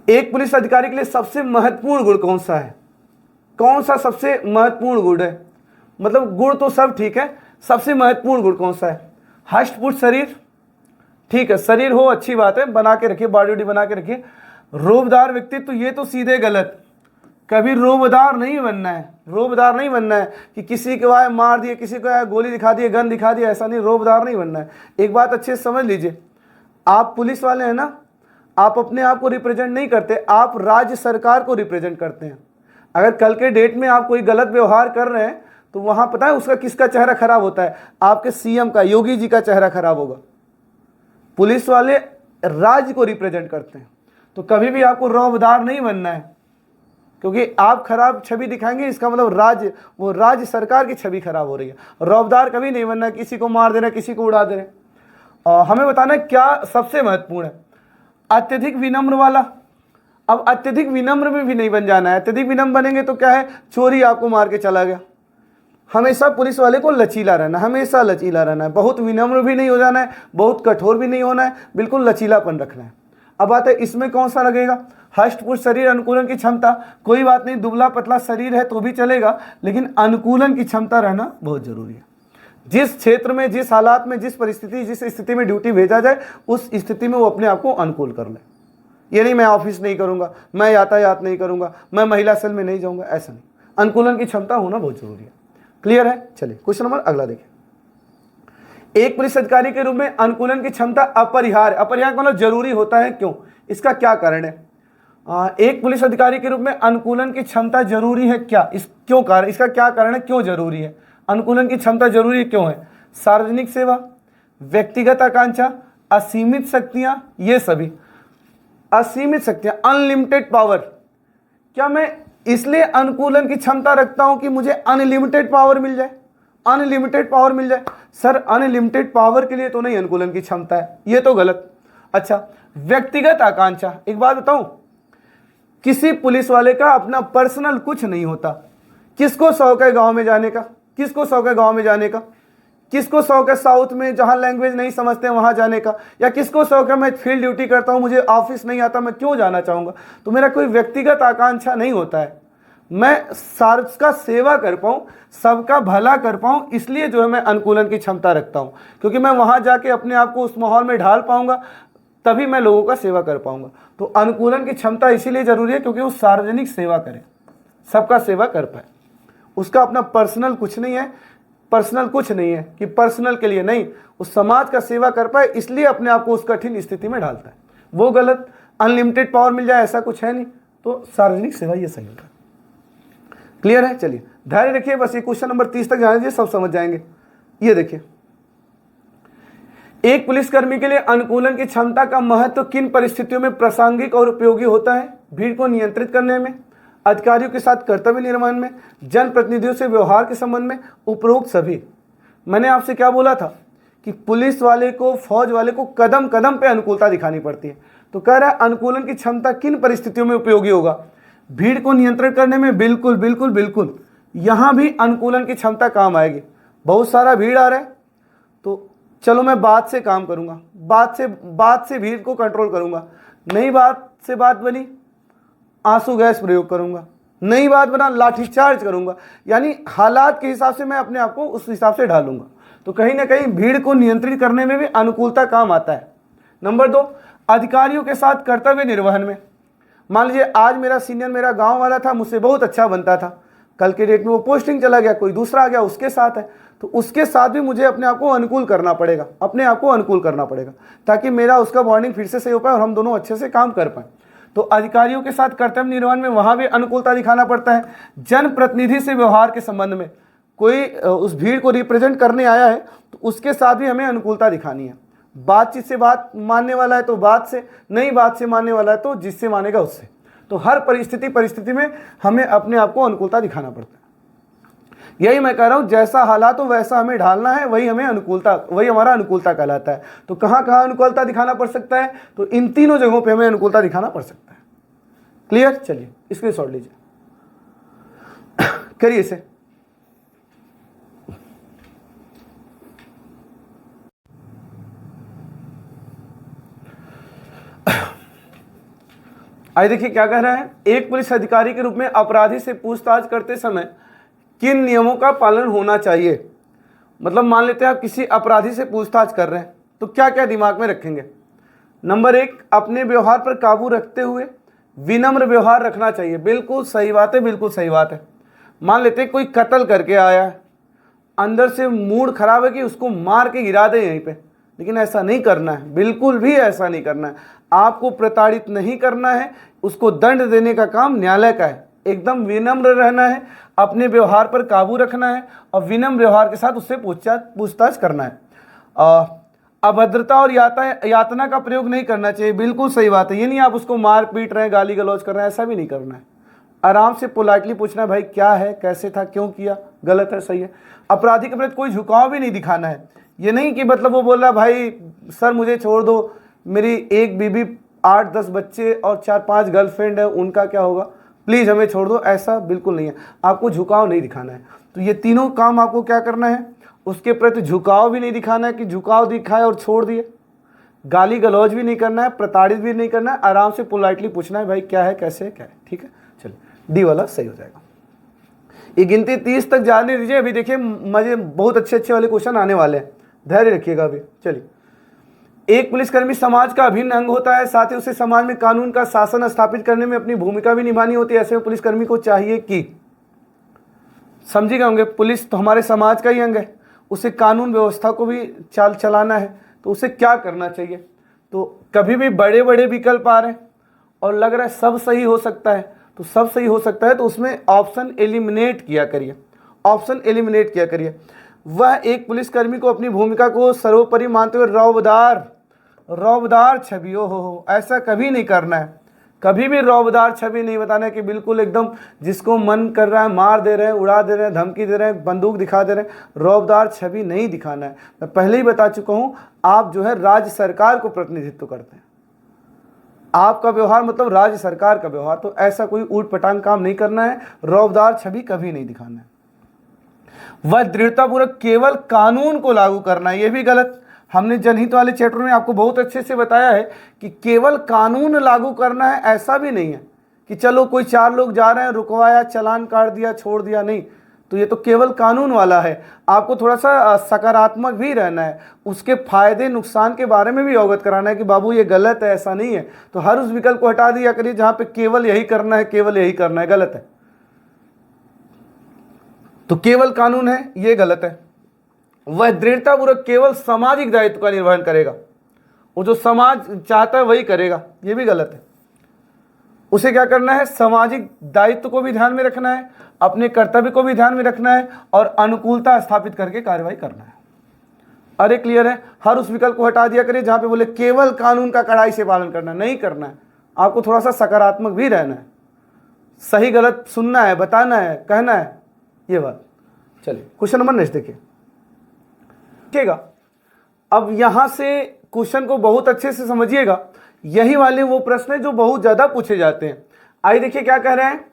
एक पुलिस अधिकारी के लिए सबसे महत्वपूर्ण गुण कौन सा है? कौन सा सबसे महत्वपूर्ण गुण है? मतलब गुण तो सब ठीक है, सबसे महत्वपूर्ण गुण कौन सा है? हष्ट-पुष्ट शरीर, ठीक है, शरीर हो अच्छी बात है, बना के रखिए, बॉडी बना के रखिए। रोबदार व्यक्तित्व, ये तो सीधे गलत। कभी रोबदार नहीं बनना है, रोबदार नहीं बनना है कि किसी को आए मार दिए, किसी को आए गोली दिखा दिए, गन दिखा दिया, ऐसा नहीं, रोबदार नहीं बनना है। एक बात अच्छे से समझ लीजिए, आप पुलिस वाले हैं ना, आप अपने आप को रिप्रेजेंट नहीं करते, आप राज्य सरकार को रिप्रेजेंट करते हैं। अगर कल के डेट में आप कोई गलत व्यवहार कर रहे हैं तो वहां पता है उसका किसका चेहरा खराब होता है? आपके सीएम का, योगी जी का चेहरा खराब होगा। पुलिस वाले राज्य को रिप्रेजेंट करते हैं, तो कभी भी आपको रौबदार नहीं बनना है, क्योंकि आप खराब छवि दिखाएंगे, इसका मतलब राज्य सरकार की छवि खराब हो रही है। रौबदार कभी नहीं बनना है, किसी को मार देना, किसी को उड़ा देना। हमें बताना है क्या सबसे महत्वपूर्ण है। अत्यधिक विनम्र वाला, अब अत्यधिक विनम्र में भी नहीं बन जाना है। अत्यधिक विनम्र बनेंगे तो क्या है, चोरी आपको मार के चला गया। हमेशा पुलिस वाले को लचीला रहना, हमेशा लचीला रहना है। बहुत विनम्र भी नहीं हो जाना है, बहुत कठोर भी नहीं होना है, बिल्कुल लचीलापन रखना है। अब बात है इसमें कौन सा लगेगा? हष्ट-पुष्ट शरीर, अनुकूलन की क्षमता, कोई बात नहीं, दुबला पतला शरीर है तो भी चलेगा, लेकिन अनुकूलन की क्षमता रहना बहुत जरूरी है। जिस क्षेत्र में, जिस हालात में, जिस परिस्थिति, जिस स्थिति में ड्यूटी भेजा जाए, उस स्थिति में वो अपने आप को अनुकूल कर ले। ये नहीं मैं ऑफिस नहीं करूंगा, मैं यातायात नहीं करूंगा, मैं महिला सेल में नहीं जाऊंगा, ऐसा नहीं। अनुकूलन की क्षमता होना बहुत जरूरी है। क्लियर है? चलिए क्वेश्चन नंबर अगला देखिए। एक पुलिस अधिकारी के रूप में अनुकूलन की क्षमता अपरिहार्य, अपरिहार्य मतलब जरूरी होता है, क्यों? इसका क्या कारण है? एक पुलिस अधिकारी के रूप में अनुकूलन की क्षमता जरूरी है क्या? क्यों कारण, इसका क्या कारण है, क्यों जरूरी है? अनुकूलन की क्षमता जरूरी क्यों है? सार्वजनिक सेवा, व्यक्तिगत आकांक्षा, असीमित शक्तियां, ये सभी। असीमित शक्तियां, अनलिमिटेड पावर। क्या मैं इसलिए अनुकूलन की क्षमता रखता हूं कि मुझे अनलिमिटेड पावर मिल जाए? अनलिमिटेड पावर मिल जाए? सर अनलिमिटेड पावर के लिए तो नहीं अनुकूलन की क्षमता है, ये तो गलत। अच्छा, व्यक्तिगत आकांक्षा, एक बात बताऊं, किसी पुलिस वाले का अपना पर्सनल कुछ नहीं होता। किसको शौक है गांव में जाने का? किसको शौक है गांव में जाने का? किसको शौक है साउथ में जहां लैंग्वेज नहीं समझते वहां जाने का? या किसको शौक है मैं फील्ड ड्यूटी करता हूं, मुझे ऑफिस नहीं आता, मैं क्यों जाना चाहूंगा? तो मेरा कोई व्यक्तिगत आकांक्षा नहीं होता है, मैं सबका सेवा कर पाऊं, सबका भला कर पाऊं, इसलिए जो है मैं अनुकूलन की क्षमता रखता हूं, क्योंकि मैं वहां जाके अपने आप को उस माहौल में ढाल पाऊंगा, तभी मैं लोगों का सेवा कर पाऊंगा। तो अनुकूलन की क्षमता इसीलिए जरूरी है क्योंकि वो सार्वजनिक सेवा करे, सबका सेवा कर पाए। उसका अपना पर्सनल कुछ नहीं है, पर्सनल कुछ नहीं है कि पर्सनल के लिए नहीं, उस समाज का सेवा कर पाए, इसलिए अपने आप को उस कठिन स्थिति में ढालता है। वो गलत। अनलिमिटेड पावर मिल जाए ऐसा कुछ है नहीं, तो सार्वजनिक सेवा ये सही होगा। क्लियर है? चलिए धैर्य रखिए, बस ये क्वेश्चन नंबर 30 तक जाने दीजिए, सब समझ जाएंगे। ये देखिए, एक पुलिसकर्मी के लिए अनुकूलन की क्षमता का महत्व किन परिस्थितियों में प्रासंगिक और उपयोगी होता है? भीड़ को नियंत्रित करने में, अधिकारियों के साथ कर्तव्य निर्वहन में, जनप्रतिनिधियों से व्यवहार के संबंध में, उपरोक्त सभी। मैंने आपसे क्या बोला था कि पुलिस वाले को, फौज वाले को कदम कदम पे अनुकूलता दिखानी पड़ती है। तो कह रहा है अनुकूलन की क्षमता किन परिस्थितियों में उपयोगी होगा? भीड़ को नियंत्रित करने में बिल्कुल बिल्कुल बिल्कुल, यहाँ भी अनुकूलन की क्षमता काम आएगी। बहुत सारा भीड़ आ रहा है तो चलो मैं बात से काम करूंगा, बात से भीड़ को कंट्रोल करूंगा। नई बात से बात बनी, आंसू गैस प्रयोग करूंगा। नई बात बना, लाठीचार्ज करूंगा। यानी हालात के हिसाब से मैं अपने आप को उस हिसाब से ढालूंगा। तो कहीं ना कहीं भीड़ को नियंत्रित करने में भी अनुकूलता काम आता है। नंबर 2, अधिकारियों के साथ कर्तव्य निर्वहन में। मान लीजिए आज मेरा सीनियर मेरा गांव वाला था, मुझसे बहुत अच्छा बनता था, कल के डेट में वो पोस्टिंग चला गया, कोई दूसरा आ गया, उसके साथ है, तो उसके साथ भी मुझे अपने आप को अनुकूल करना पड़ेगा, ताकि मेरा उसका बॉन्डिंग फिर से सही हो पाए और हम दोनों अच्छे से काम कर पाए। तो अधिकारियों के साथ कर्तव्य निर्वहन में वहां भी अनुकूलता दिखाना पड़ता है। जनप्रतिनिधि से व्यवहार के संबंध में, कोई उस भीड़ को रिप्रेजेंट करने आया है तो उसके साथ भी हमें अनुकूलता दिखानी है। बातचीत से बात मानने वाला है तो बात से, नहीं बात से मानने वाला है तो जिससे मानेगा उससे। तो हर परिस्थिति में हमें अपने आप को अनुकूलता दिखाना पड़ता है। यही मैं कह रहा हूं, जैसा हालात हो वैसा हमें ढालना है, वही हमारा अनुकूलता कहलाता है। तो कहां कहां अनुकूलता दिखाना पड़ सकता है? तो इन तीनों जगहों पे हमें अनुकूलता दिखाना पड़ सकता है। क्लियर? चलिए स्क्रीनशॉट लीजिए, करिए इसे। आइए देखिए क्या कह रहा है। एक पुलिस अधिकारी के रूप में अपराधी से पूछताछ करते समय किन नियमों का पालन होना चाहिए? मतलब मान लेते हैं आप किसी अपराधी से पूछताछ कर रहे हैं तो क्या क्या दिमाग में रखेंगे? नंबर 1, अपने व्यवहार पर काबू रखते हुए विनम्र व्यवहार रखना चाहिए। बिल्कुल सही बात है, बिल्कुल सही बात है। मान लेते हैं कोई कत्ल करके आया है, अंदर से मूड खराब है कि उसको मार के गिरा दे यहीं पे, लेकिन ऐसा नहीं करना है, बिल्कुल भी ऐसा नहीं करना है। आपको प्रताड़ित नहीं करना है, उसको दंड देने का काम न्यायालय का है। एकदम विनम्र रहना है, अपने व्यवहार पर काबू रखना है और विनम्र व्यवहार के साथ उससे पूछताछ करना है। अभद्रता और यातना का प्रयोग नहीं करना चाहिए। बिल्कुल सही बात है। ये नहीं आप उसको मार पीट रहे हैं, गाली गलौज कर रहे हैं, ऐसा भी नहीं करना है। आराम से पोलाइटली पूछना है, भाई क्या है, कैसे था, क्यों किया, गलत है, सही है। अपराधी के प्रति कोई झुकाव भी नहीं दिखाना है। ये नहीं कि मतलब वो बोल रहा भाई सर मुझे छोड़ दो, मेरी एक बीबी, 8-10 बच्चे और 4-5 गर्लफ्रेंड है, उनका क्या होगा, प्लीज़ हमें छोड़ दो, ऐसा बिल्कुल नहीं है। आपको झुकाव नहीं दिखाना है। तो ये तीनों काम आपको क्या करना है? उसके प्रति झुकाव भी नहीं दिखाना है कि झुकाव दिखाए और छोड़ दिए, गाली गलौज भी नहीं करना है, प्रताड़ित भी नहीं करना है। आराम से पोलाइटली पूछना है, भाई क्या है, कैसे है, क्या है। ठीक है, चलिए डी वाला सही हो जाएगा। ये गिनती 30 तक जाने दीजिए। अभी देखिए मजे बहुत अच्छे वाले क्वेश्चन आने वाले हैं, धैर्य रखिएगा अभी। चलिए, एक पुलिसकर्मी समाज का अभिन्न अंग होता है, साथ ही उसे समाज में कानून का शासन स्थापित करने में अपनी भूमिका भी निभानी होती है। ऐसे में पुलिसकर्मी को चाहिए कि, समझिए होंगे, पुलिस तो हमारे समाज का ही अंग है, उसे कानून व्यवस्था को भी चलाना है, तो उसे क्या करना चाहिए? तो कभी भी बड़े बड़े विकल्प आ रहे हैं और लग रहा है सब सही हो सकता है, तो सब सही हो सकता है तो उसमें ऑप्शन एलिमिनेट किया करिए, ऑप्शन एलिमिनेट किया करिए। वह एक पुलिसकर्मी को अपनी भूमिका को सर्वोपरि मानते हुए रौबदार छवि, हो ऐसा कभी नहीं करना है। कभी भी रौबदार छवि नहीं बताना है कि बिल्कुल एकदम जिसको मन कर रहा है मार दे रहे हैं, उड़ा दे रहे हैं, धमकी दे रहे हैं, बंदूक दिखा दे रहे हैं। रौबदार छवि नहीं दिखाना है। मैं पहले ही बता चुका हूं, आप जो है राज्य सरकार को प्रतिनिधित्व करते हैं, आपका व्यवहार मतलब राज्य सरकार का व्यवहार। तो ऐसा कोई ऊट पटांग काम नहीं करना है, रौबदार छवि कभी नहीं दिखाना है। वह दृढ़तापूर्वक केवल कानून को लागू करना है, यह भी गलत। हमने जनहित वाले चैप्टर में आपको बहुत अच्छे से बताया है कि केवल कानून लागू करना है, ऐसा भी नहीं है कि चलो कोई 4 लोग जा रहे हैं, रुकवाया, चालान काट दिया, छोड़ दिया, नहीं। तो ये तो केवल कानून वाला है। आपको थोड़ा सा सकारात्मक भी रहना है, उसके फायदे नुकसान के बारे में भी अवगत कराना है कि बाबू ये गलत है, ऐसा नहीं है। तो हर उस विकल्प को हटा दिया करिए जहां पे केवल यही करना है, केवल यही करना है, गलत है। तो केवल कानून है, ये गलत है। वह दृढ़तापूर्वक केवल सामाजिक दायित्व का निर्वहन करेगा, वो जो समाज चाहता है वही करेगा, ये भी गलत है। उसे क्या करना है? सामाजिक दायित्व को भी ध्यान में रखना है, अपने कर्तव्य को भी ध्यान में रखना है और अनुकूलता स्थापित करके कार्रवाई करना है। अरे क्लियर है, हर उस विकल्प को हटा दिया करिए जहां पे बोले केवल कानून का कड़ाई से पालन करना, नहीं करना है। आपको थोड़ा सा सकारात्मक भी रहना है, सही गलत सुनना है, बताना है, कहना है, ये बात। चलिए क्वेश्चन नंबर नेक्स्ट देखिए, देखिएगा। अब यहां से क्वेश्चन को बहुत अच्छे से समझिएगा, यही वाले वो प्रश्न है जो बहुत ज्यादा पूछे जाते हैं। आइए देखिए क्या कह रहे हैं।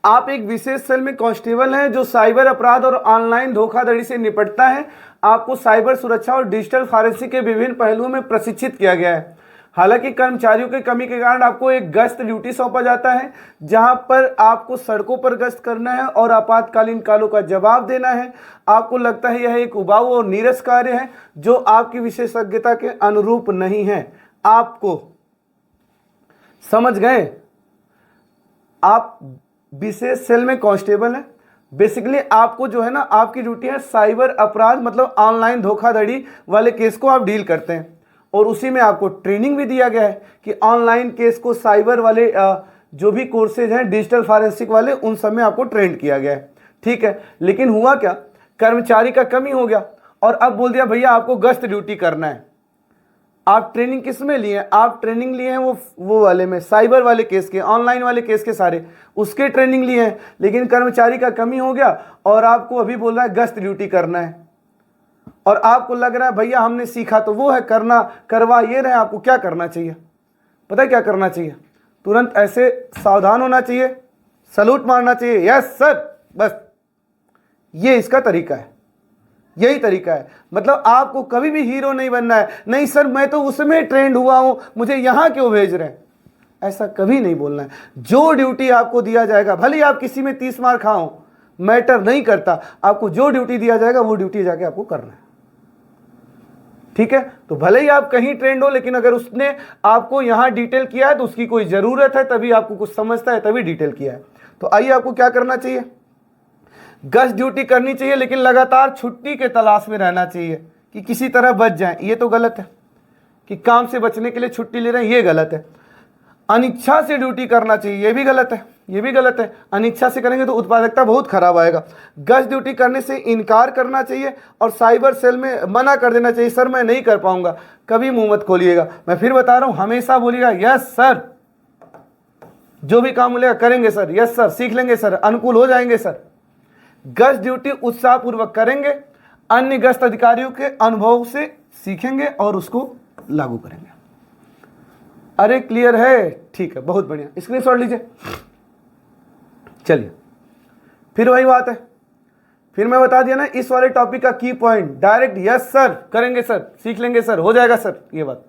आप एक विशेष सेल में कांस्टेबल हैं जो साइबर अपराध और ऑनलाइन धोखाधड़ी से निपटता है। आपको साइबर सुरक्षा और डिजिटल फॉरेंसिक के विभिन्न पहलुओं में प्रशिक्षित किया गया है। हालांकि कर्मचारियों की कमी के कारण आपको एक गश्त ड्यूटी सौंपा जाता है, जहां पर आपको सड़कों पर गश्त करना है और आपातकालीन कॉलों का जवाब देना है। आपको लगता है यह एक उबाऊ और नीरस कार्य है जो आपकी विशेषज्ञता के अनुरूप नहीं है। आपको समझ गए, आप विशेष सेल में कांस्टेबल हैं। बेसिकली आपको जो है ना, आपकी ड्यूटी है साइबर अपराध मतलब ऑनलाइन धोखाधड़ी वाले केस को आप डील करते हैं, और उसी में आपको ट्रेनिंग भी दिया गया है कि ऑनलाइन केस को साइबर वाले जो भी कोर्सेज हैं डिजिटल फॉरेंसिक वाले, उन सब में आपको ट्रेंड किया गया है। ठीक है, लेकिन हुआ क्या, कर्मचारी का कमी हो गया और अब बोल दिया भैया आपको गश्त ड्यूटी करना है। आप ट्रेनिंग किस में लिए हैं? आप ट्रेनिंग लिए हैं वो वाले में, साइबर वाले केस के, ऑनलाइन वाले केस के सारे, उसके ट्रेनिंग लिए हैं। लेकिन कर्मचारी का कमी हो गया और आपको अभी बोल रहा है गश्त ड्यूटी करना है, और आपको लग रहा है भैया हमने सीखा तो वो है, करना करवा ये रहे। आपको क्या करना चाहिए पता है? क्या करना चाहिए? तुरंत ऐसे सावधान होना चाहिए, सलूट मारना चाहिए, यस सर, बस ये इसका तरीका है, यही तरीका है। मतलब आपको कभी भी हीरो नहीं बनना है, नहीं सर मैं तो उसमें ट्रेंड हुआ हूं, मुझे यहां क्यों भेज रहे हैं, ऐसा कभी नहीं बोलना है। जो ड्यूटी आपको दिया जाएगा, भले ही आप किसी में 30 मार खाओ, मैटर नहीं करता, आपको जो ड्यूटी दिया जाएगा वो ड्यूटी जाके आपको करना है। ठीक है, तो भले ही आप कहीं ट्रेंड हो, लेकिन अगर उसने आपको यहां डिटेल किया है तो उसकी कोई जरूरत है, तभी आपको कुछ समझता है, तभी डिटेल किया है। तो आइए आपको क्या करना चाहिए, गश्त ड्यूटी करनी चाहिए, लेकिन लगातार छुट्टी के तलाश में रहना चाहिए कि किसी तरह बच जाएं। ये तो गलत है कि काम से बचने के लिए छुट्टी ले रहे हैं, ये गलत है। अनिच्छा से ड्यूटी करना चाहिए, ये भी गलत है, ये भी गलत है। अनिच्छा से करेंगे तो उत्पादकता बहुत खराब आएगा। गश्त ड्यूटी करने से इनकार करना चाहिए और साइबर सेल में मना कर देना चाहिए, सर मैं नहीं कर पाऊंगा। कभी मुंह मत खोलिएगा, मैं फिर बता रहा हूं, हमेशा बोलिएगा यस सर, जो भी काम मिलेगा करेंगे सर, यस सर, सीख लेंगे सर, अनुकूल हो जाएंगे सर। गश्त ड्यूटी उत्साहपूर्वक करेंगे, अन्य गश्त अधिकारियों के अनुभव से सीखेंगे और उसको लागू करेंगे। अरे क्लियर है? ठीक है, बहुत बढ़िया, स्क्रीनशॉट लीजिए। चलिए फिर वही बात है, फिर मैं बता दिया ना इस वाले टॉपिक का की पॉइंट, डायरेक्ट यस सर, करेंगे सर, सीख लेंगे सर, हो जाएगा सर। ये बात,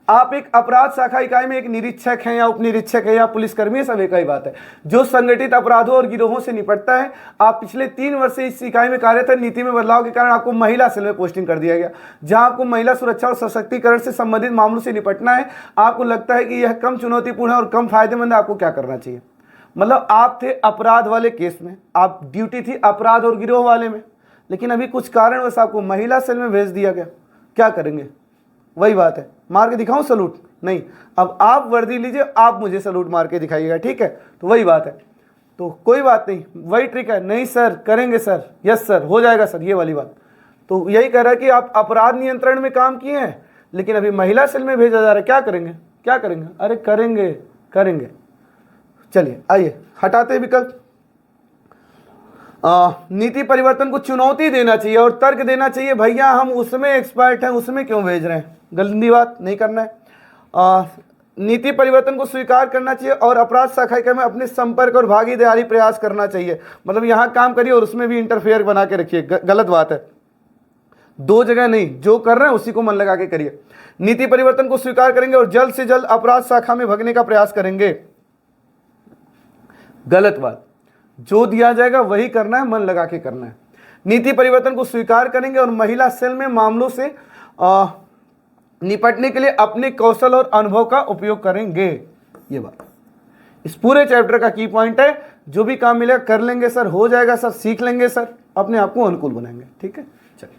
आप एक अपराध शाखा इकाई में एक निरीक्षक हैं या उप निरीक्षक है या पुलिसकर्मी है, सब एक ही बात है, जो संगठित अपराधों और गिरोहों से निपटता है। आप पिछले 3 वर्ष से इस इकाई में कार्यरत हैं। नीति में बदलाव के कारण आपको महिला सेल में पोस्टिंग कर दिया गया, जहां आपको महिला सुरक्षा और सशक्तिकरण से संबंधित मामलों से निपटना है। आपको लगता है कि यह कम चुनौतीपूर्ण है और कम फायदेमंद है, आपको क्या करना चाहिए? मतलब आप थे अपराध वाले केस में, आप ड्यूटी थी अपराध और गिरोह वाले में, लेकिन अभी कुछ कारणवश आपको महिला सेल में भेज दिया गया, क्या करेंगे? वही बात है, मार के दिखाऊं सलूट? नहीं, अब आप वर्दी लीजिए, आप मुझे सलूट मार के दिखाइएगा, ठीक है? तो वही बात है, तो कोई बात नहीं, वही ट्रिक है, नहीं सर करेंगे सर, यस सर, हो जाएगा सर, ये वाली बात। तो यही कह रहा है कि आप अपराध नियंत्रण में काम किए हैं, लेकिन अभी महिला सेल में भेजा जा रहा है, क्या करेंगे? क्या करेंगे? अरे करेंगे, करेंगे। चलिए आइए हटाते हैं विकल्प। नीति परिवर्तन को चुनौती देना चाहिए और तर्क देना चाहिए, भैया हम उसमें एक्सपर्ट हैं, उसमें क्यों भेज रहे हैं, गंदी बात नहीं करना है। नीति परिवर्तन को स्वीकार करना चाहिए और अपराध शाखा में अपने संपर्क और भागीदारी प्रयास करना चाहिए। मतलब यहाँ काम करिए और उसमें भी इंटरफेयर बना के रखिए, गलत बात है। 2 जगह नहीं, जो कर रहे हैं उसी को मन लगा के करिए। नीति परिवर्तन को स्वीकार करेंगे और जल्द से जल्द अपराध शाखा में भगने का प्रयास करेंगे, गलत बात। जो दिया जाएगा वही करना है, मन लगा के करना है। नीति परिवर्तन को स्वीकार करेंगे और महिला सेल में मामलों से निपटने के लिए अपने कौशल और अनुभव का उपयोग करेंगे। ये बात इस पूरे चैप्टर का की पॉइंट है। जो भी काम मिलेगा कर लेंगे सर, हो जाएगा सर, सीख लेंगे सर, अपने आप को अनुकूल बनाएंगे। ठीक है, चलिए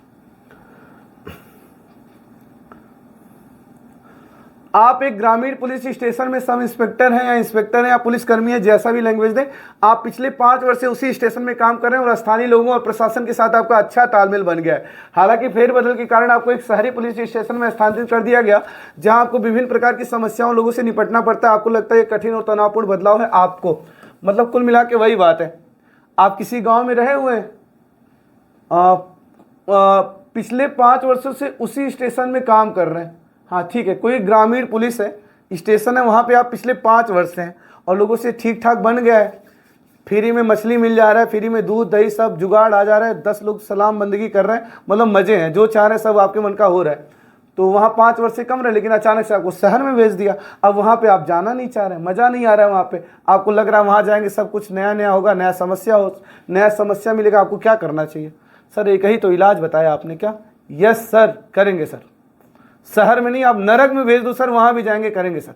आप एक ग्रामीण पुलिस स्टेशन में सब इंस्पेक्टर हैं या इंस्पेक्टर हैं या पुलिसकर्मी है, जैसा भी लैंग्वेज दें, आप पिछले 5 वर्ष से उसी स्टेशन में काम कर रहे हैं और स्थानीय लोगों और प्रशासन के साथ आपका अच्छा तालमेल बन गया है। हालांकि फेरबदल के कारण आपको एक शहरी पुलिस स्टेशन में स्थानांतरित कर दिया गया, जहां आपको विभिन्न प्रकार की समस्याओं लोगों से निपटना पड़ता है। आपको लगता है ये कठिन और तनावपूर्ण बदलाव है आपको, मतलब कुल मिला के वही बात है। आप किसी गाँव में रहे हुए हैं, पिछले 5 वर्षों से उसी स्टेशन में काम कर रहे हैं, हाँ ठीक है, कोई ग्रामीण पुलिस है, स्टेशन है, वहाँ पे आप पिछले 5 वर्ष से हैं और लोगों से ठीक ठाक बन गया है, फ्री में मछली मिल जा रहा है, फ्री में दूध दही सब जुगाड़ आ जा रहा है, 10 लोग सलाम बंदगी कर रहे हैं, मतलब मज़े हैं, जो चाह रहे हैं सब आपके मन का हो रहा है। तो वहाँ 5 वर्ष से कम रहे, लेकिन अचानक से आपको शहर में भेज दिया। अब वहाँ पे आप जाना नहीं चाह रहे हैं, मज़ा नहीं आ रहा है वहाँ पे, आपको लग रहा है वहाँ जाएंगे सब कुछ नया नया होगा, नया समस्या मिलेगा। आपको क्या करना चाहिए? सर एक ही तो इलाज बताया आपने, क्या? यस सर, करेंगे सर। शहर में नहीं, आप नरक में भेज दो सर, वहां भी जाएंगे, करेंगे सर।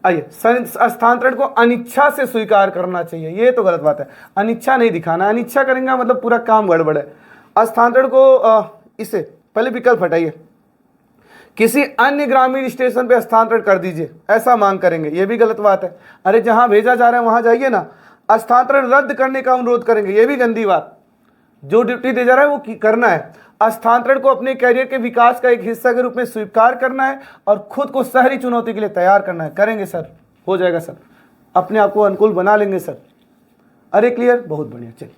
आइए, स्थानांतरण को अनिच्छा से स्वीकार करना चाहिए, ये तो गलत बात है। अनिच्छा नहीं दिखाना, अनिच्छा करेंगे मतलब पूरा काम गड़बड़ है। स्थानांतरण को इसे पहले विकल्प हटाइए, किसी अन्य ग्रामीण स्टेशन पे स्थानांतरण कर दीजिए, ऐसा मांग करेंगे, ये भी गलत बात है। अरे जहां भेजा जा रहा है वहां जाइए ना। स्थानांतरण रद्द करने का अनुरोध करेंगे, ये भी गंदी बात। जो ड्यूटी दे जा रहा है वो करना है। स्थानांतरण को अपने कैरियर के विकास का एक हिस्सा के रूप में स्वीकार करना है और खुद को शहरी चुनौती के लिए तैयार करना है, करेंगे सर, हो जाएगा सर, अपने आप को अनुकूल बना लेंगे सर। अरे क्लियर, बहुत बढ़िया। चलिए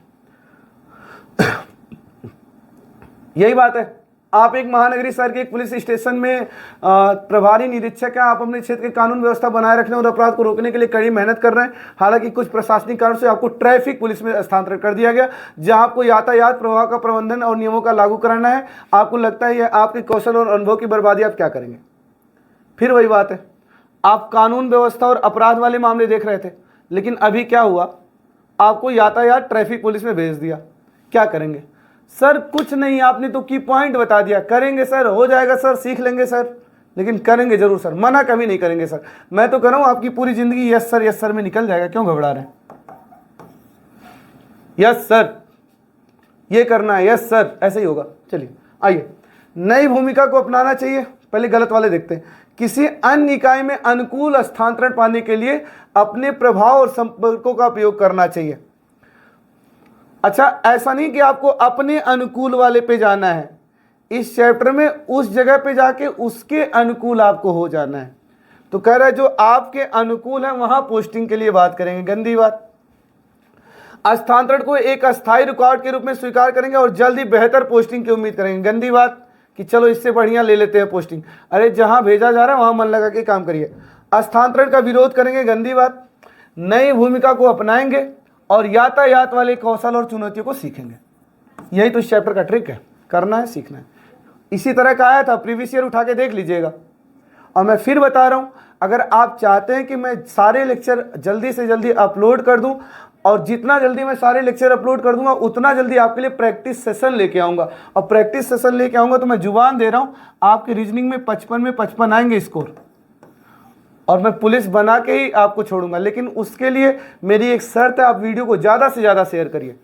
यही बात है, आप एक महानगरीय शहर के एक पुलिस स्टेशन में प्रभारी निरीक्षक हैं। आप अपने क्षेत्र के कानून व्यवस्था बनाए रखने और अपराध को रोकने के लिए कड़ी मेहनत कर रहे हैं। हालांकि कुछ प्रशासनिक कारण से आपको ट्रैफिक पुलिस में स्थानांतरित कर दिया गया, जहां आपको यातायात प्रवाह का प्रबंधन और नियमों का लागू कराना है। आपको लगता है यह आपके कौशल और अनुभव की बर्बादी, आप क्या करेंगे? फिर वही बात है, आप कानून व्यवस्था और अपराध वाले मामले देख रहे थे, लेकिन अभी क्या हुआ, आपको यातायात ट्रैफिक पुलिस में भेज दिया, क्या करेंगे? सर कुछ नहीं, आपने तो की पॉइंट बता दिया, करेंगे सर, हो जाएगा सर, सीख लेंगे सर, लेकिन करेंगे जरूर सर, मना कभी नहीं करेंगे सर। मैं तो कह रहा हूं आपकी पूरी जिंदगी यस सर में निकल जाएगा, क्यों घबरा रहे हैं? यस सर, ये करना है, यस सर, ऐसे ही होगा। चलिए आइए, नई भूमिका को अपनाना चाहिए। पहले गलत वाले देखते हैं। किसी अन्य इकाई में अनुकूल स्थानांतरण पाने के लिए अपने प्रभाव और संपर्कों का उपयोग करना चाहिए। अच्छा, ऐसा नहीं कि आपको अपने अनुकूल वाले पे जाना है, इस चैप्टर में उस जगह पे जाके उसके अनुकूल आपको हो जाना है। तो कह रहा है जो आपके अनुकूल है वहां पोस्टिंग के लिए बात करेंगे, गंदी बात। स्थानांतरण को एक अस्थायी रुकावट के रूप में स्वीकार करेंगे और जल्दी बेहतर पोस्टिंग की उम्मीद करेंगे, गंदी बात, कि चलो इससे बढ़िया ले लेते हैं पोस्टिंग। अरे जहां भेजा जा रहा है वहां मन लगा के काम करिए। स्थानांतरण का विरोध करेंगे, गंदी बात। नई भूमिका को अपनाएंगे और यातायात वाले कौशल और चुनौतियों को सीखेंगे। यही तो इस चैप्टर का ट्रिक है, करना है, सीखना है। इसी तरह का आया था, प्रीवियस ईयर उठा के देख लीजिएगा। और मैं फिर बता रहा हूं, अगर आप चाहते हैं कि मैं सारे लेक्चर जल्दी से जल्दी अपलोड कर दूं, और जितना जल्दी मैं सारे लेक्चर अपलोड कर दूंगा उतना जल्दी आपके लिए प्रैक्टिस सेशन लेके आऊंगा। और प्रैक्टिस सेशन लेके आऊंगा तो मैं जुबान दे रहा हूं, आपके रीजनिंग में 55 में 55 आएंगे स्कोर, और मैं पुलिस बना के ही आपको छोड़ूंगा। लेकिन उसके लिए मेरी एक शर्त है, आप वीडियो को ज़्यादा से ज़्यादा शेयर करिए,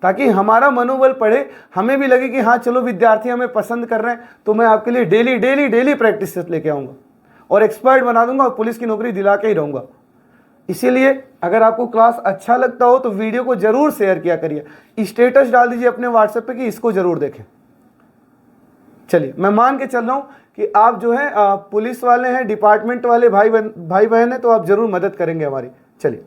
ताकि हमारा मनोबल बढ़े, हमें भी लगे कि हाँ चलो विद्यार्थी हमें पसंद कर रहे हैं। तो मैं आपके लिए डेली डेली डेली प्रैक्टिस लेके आऊँगा और एक्सपर्ट बना दूंगा और पुलिस की नौकरी दिला के ही रहूँगा। इसीलिए अगर आपको क्लास अच्छा लगता हो तो वीडियो को ज़रूर शेयर किया करिए, स्टेटस डाल दीजिए अपने व्हाट्सएप पे कि इसको ज़रूर देखें। चलिए, मैं मान के चल रहा हूँ कि आप जो है पुलिस वाले हैं, डिपार्टमेंट वाले भाई बहन हैं, तो आप जरूर मदद करेंगे हमारी। चलिए,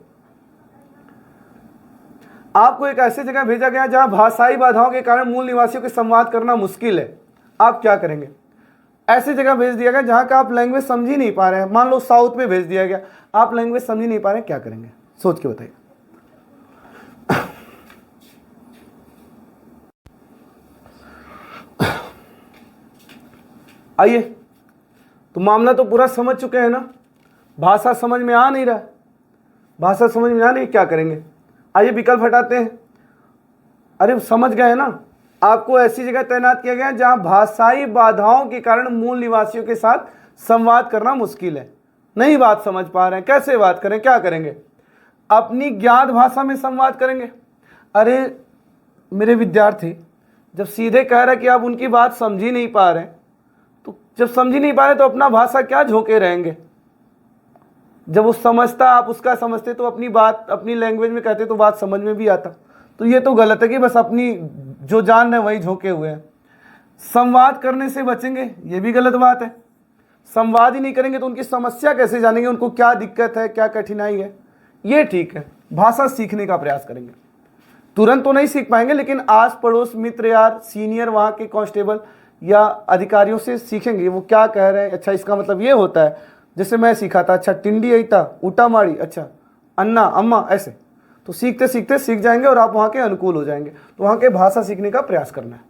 आपको एक ऐसी जगह भेजा गया जहां भाषाई बाधाओं के कारण मूल निवासियों के संवाद करना मुश्किल है, आप क्या करेंगे? ऐसी जगह भेज दिया गया जहां का आप लैंग्वेज समझ ही नहीं पा रहे हैं, मान लो साउथ में भेज दिया गया, आप लैंग्वेज समझ ही नहीं पा रहे हैं, क्या करेंगे? सोच के बताइए। आइए, तो मामला तो पूरा समझ चुके हैं ना, भाषा समझ में आ नहीं रहा, भाषा समझ में आ नहीं, क्या करेंगे? आइए विकल्प हटाते हैं। अरे समझ गए ना, आपको ऐसी जगह तैनात किया गया जहां भाषाई बाधाओं के कारण मूल निवासियों के साथ संवाद करना मुश्किल है, नहीं बात समझ पा रहे हैं, कैसे बात करें, क्या करेंगे? अपनी ज्ञात भाषा में संवाद करेंगे। अरे मेरे विद्यार्थी, जब सीधे कह रहे कि आप उनकी बात समझ ही नहीं पा रहे हैं, तो जब समझ ही नहीं पा रहे तो अपना भाषा क्या झोंके रहेंगे। जब वो समझता, आप उसका समझते, तो अपनी बात अपनी लैंग्वेज में कहते तो बात समझ में भी आता। तो ये तो गलत है कि बस अपनी जो जान है वही झोंके हुए हैं। संवाद करने से बचेंगे, ये भी गलत बात है। संवाद ही नहीं करेंगे तो उनकी समस्या कैसे जानेंगे, उनको क्या दिक्कत है, क्या कठिनाई है। ये ठीक है, भाषा सीखने का प्रयास करेंगे। तुरंत तो नहीं सीख पाएंगे, लेकिन आस पड़ोस, मित्र यार, सीनियर वहाँ के कांस्टेबल या अधिकारियों से सीखेंगे वो क्या कह रहे हैं। अच्छा, इसका मतलब ये होता है, जैसे मैं सीखा था, अच्छा टिंडी अइता ऊटा माड़ी, अच्छा अन्ना अम्मा, ऐसे। तो सीखते सीखते सीख जाएंगे और आप वहाँ के अनुकूल हो जाएंगे। तो वहाँ के भाषा सीखने का प्रयास करना है।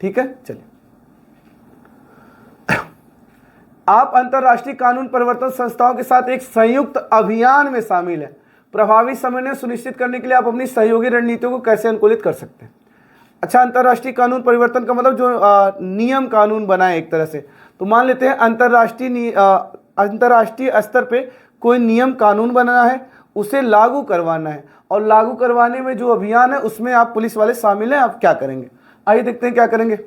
ठीक है, चलिए। आप अंतर्राष्ट्रीय कानून प्रवर्तन संस्थाओं के साथ एक संयुक्त अभियान में शामिल हैं। प्रभावी समन्वय सुनिश्चित करने के लिए आप अपनी सहयोगी रणनीतियों को कैसे अनुकूलित कर सकते हैं। अच्छा, अंतर्राष्ट्रीय कानून परिवर्तन का मतलब जो नियम कानून बनाए एक तरह से। तो मान लेते हैं अंतर्राष्ट्रीय स्तर पे कोई नियम कानून बनाना है, उसे लागू करवाना है, और लागू करवाने में जो अभियान है उसमें आप पुलिस वाले शामिल हैं। आप क्या करेंगे, आइए देखते हैं क्या करेंगे।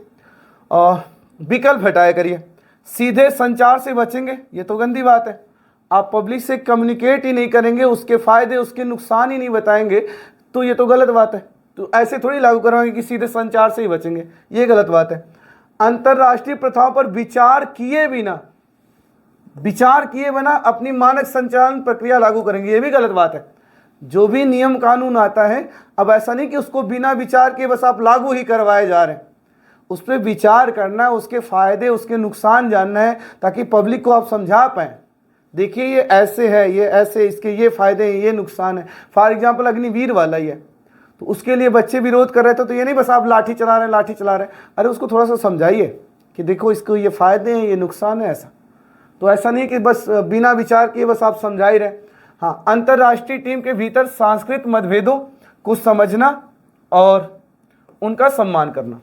विकल्प हटाया करिए। सीधे संचार से बचेंगे, ये तो गंदी बात है। आप पब्लिक से कम्युनिकेट ही नहीं करेंगे, उसके फायदे उसके नुकसान ही नहीं बताएंगे, तो ये तो गलत बात है। तो ऐसे थोड़ी लागू करवाएंगे कि सीधे संचार से ही बचेंगे, ये गलत बात है। अंतर्राष्ट्रीय प्रथाओं पर विचार किए बिना अपनी मानक संचालन प्रक्रिया लागू करेंगे, ये भी गलत बात है। जो भी नियम कानून आता है, अब ऐसा नहीं कि उसको बिना विचार के बस आप लागू ही करवाए जा रहे हैं। उस पर विचार करना है, उसके फायदे उसके नुकसान जानना है, ताकि पब्लिक को आप समझा पाएँ। देखिए ये ऐसे है, ये ऐसे, इसके ये फायदे हैं, ये नुकसान है। फॉर एग्जाम्पल अग्निवीर वाला ही है, तो उसके लिए बच्चे विरोध कर रहे थे, तो ये नहीं बस आप लाठी चला रहे हैं। अरे उसको थोड़ा सा समझाइए कि देखो इसको ये फायदे हैं, ये नुकसान है, ऐसा। तो ऐसा नहीं कि बस बिना विचार किए बस आप समझा ही रहे। हाँ, अंतर्राष्ट्रीय टीम के भीतर सांस्कृतिक मतभेदों को समझना और उनका सम्मान करना।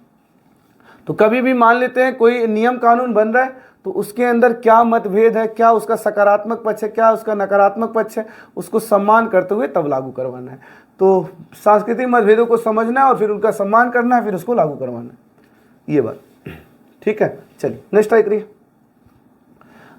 तो कभी भी मान लेते हैं कोई नियम कानून बन रहा है, तो उसके अंदर क्या मतभेद है, क्या उसका सकारात्मक पक्ष है, क्या उसका नकारात्मक पक्ष है, उसको सम्मान करते हुए तब लागू करवाना है। तो सांस्कृतिक मतभेदों को समझना है और फिर उनका सम्मान करना है, फिर उसको लागू करवाना है, ये बात। ठीक है, चलिए नेक्स्ट ट्राई करिए।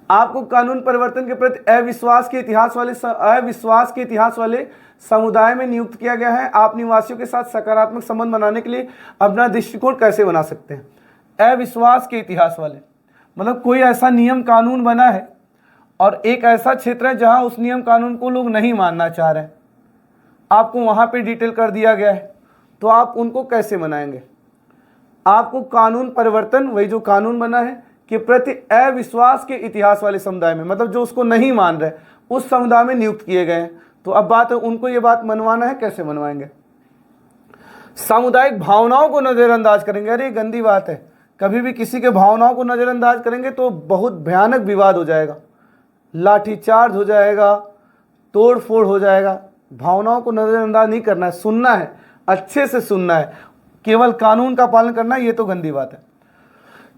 आपको कानून परिवर्तन के प्रति अविश्वास के इतिहास वाले समुदाय में नियुक्त किया गया है। आप निवासियों के साथ सकारात्मक संबंध बनाने के लिए अपना दृष्टिकोण कैसे बना सकते हैं। अविश्वास के इतिहास वाले मतलब कोई ऐसा नियम कानून बना है और एक ऐसा क्षेत्र है जहां उस नियम कानून को लोग नहीं मानना चाह रहे हैं, आपको वहां पे डिटेल कर दिया गया है, तो आप उनको कैसे मनाएंगे। आपको कानून परिवर्तन, वही जो कानून बना है, के प्रति अविश्वास के इतिहास वाले समुदाय में, मतलब जो उसको नहीं मान रहे, उस समुदाय में नियुक्त किए गए हैं। तो अब बात है उनको ये बात मनवाना है, कैसे मनवाएंगे। सामुदायिक भावनाओं को नजरअंदाज करेंगे, अरे गंदी बात है। कभी भी किसी के भावनाओं को नजरअंदाज करेंगे तो बहुत भयानक विवाद हो जाएगा, लाठीचार्ज हो जाएगा, तोड़ फोड़ हो जाएगा। भावनाओं को नजरअंदाज नहीं करना है, सुनना है, अच्छे से सुनना है, केवल कानून का पालन करना है, ये तो गंदी बात है।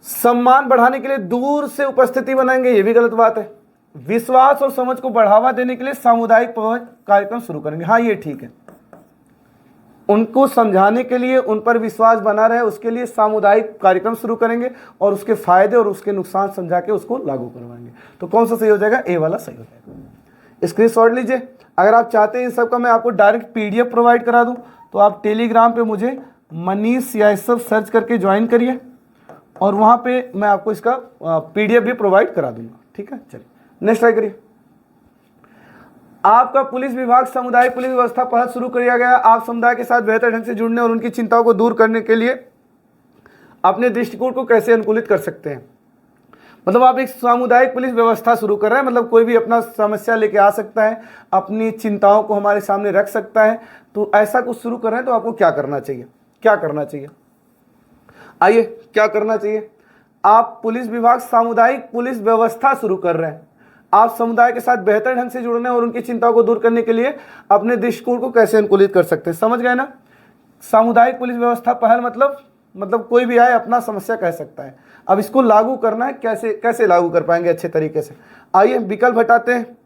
सम्मान बढ़ाने के लिए दूर से उपस्थिति बनाएंगे, ये भी गलत बात है। विश्वास और समझ को बढ़ावा देने के लिए सामुदायिक कार्यक्रम शुरू करेंगे, हाँ ये ठीक है। उनको समझाने के लिए, उन पर विश्वास बना रहे, उसके लिए सामुदायिक कार्यक्रम शुरू करेंगे और उसके फायदे और उसके नुकसान समझा के उसको लागू करवाएंगे। तो कौन सा सही हो जाएगा, ए वाला सही हो जाएगा। स्क्रीनशॉट लीजिए। अगर आप चाहते हैं इन सब का मैं आपको डायरेक्ट PDF प्रोवाइड करा दूं, तो आप टेलीग्राम पे मुझे मनीष यादव सर्च करके ज्वाइन करिए और वहाँ पे मैं आपको इसका PDF भी प्रोवाइड करा दूंगा। ठीक है, चलिए नेक्स्ट ट्राई करिए। आपका पुलिस विभाग सामुदायिक पुलिस व्यवस्था पहल शुरू किया गया। आप समुदाय के साथ बेहतर ढंग से जुड़ने और उनकी चिंताओं को दूर करने के लिए अपने दृष्टिकोण को कैसे अनुकूलित कर सकते हैं। मतलब आप एक सामुदायिक पुलिस व्यवस्था शुरू कर रहे हैं, मतलब कोई भी अपना समस्या लेके आ सकता है, अपनी चिंताओं को हमारे सामने रख सकता है। तो ऐसा कुछ शुरू कर रहे हैं तो आपको क्या करना चाहिए, क्या करना चाहिए, आइए क्या करना चाहिए। आप पुलिस विभाग सामुदायिक पुलिस व्यवस्था शुरू कर रहे हैं। आप समुदाय के साथ बेहतर ढंग से जुड़ने और उनकी चिंताओं को दूर करने के लिए अपने दृष्टिकोण को कैसे अनुकूलित कर सकते हैं। समझ गए ना। सामुदायिक पुलिस व्यवस्था पहल मतलब कोई भी आए अपना समस्या कह सकता है। अब इसको लागू करना है, कैसे लागू कर पाएंगे अच्छे तरीके से। आइए विकल्प हटाते हैं।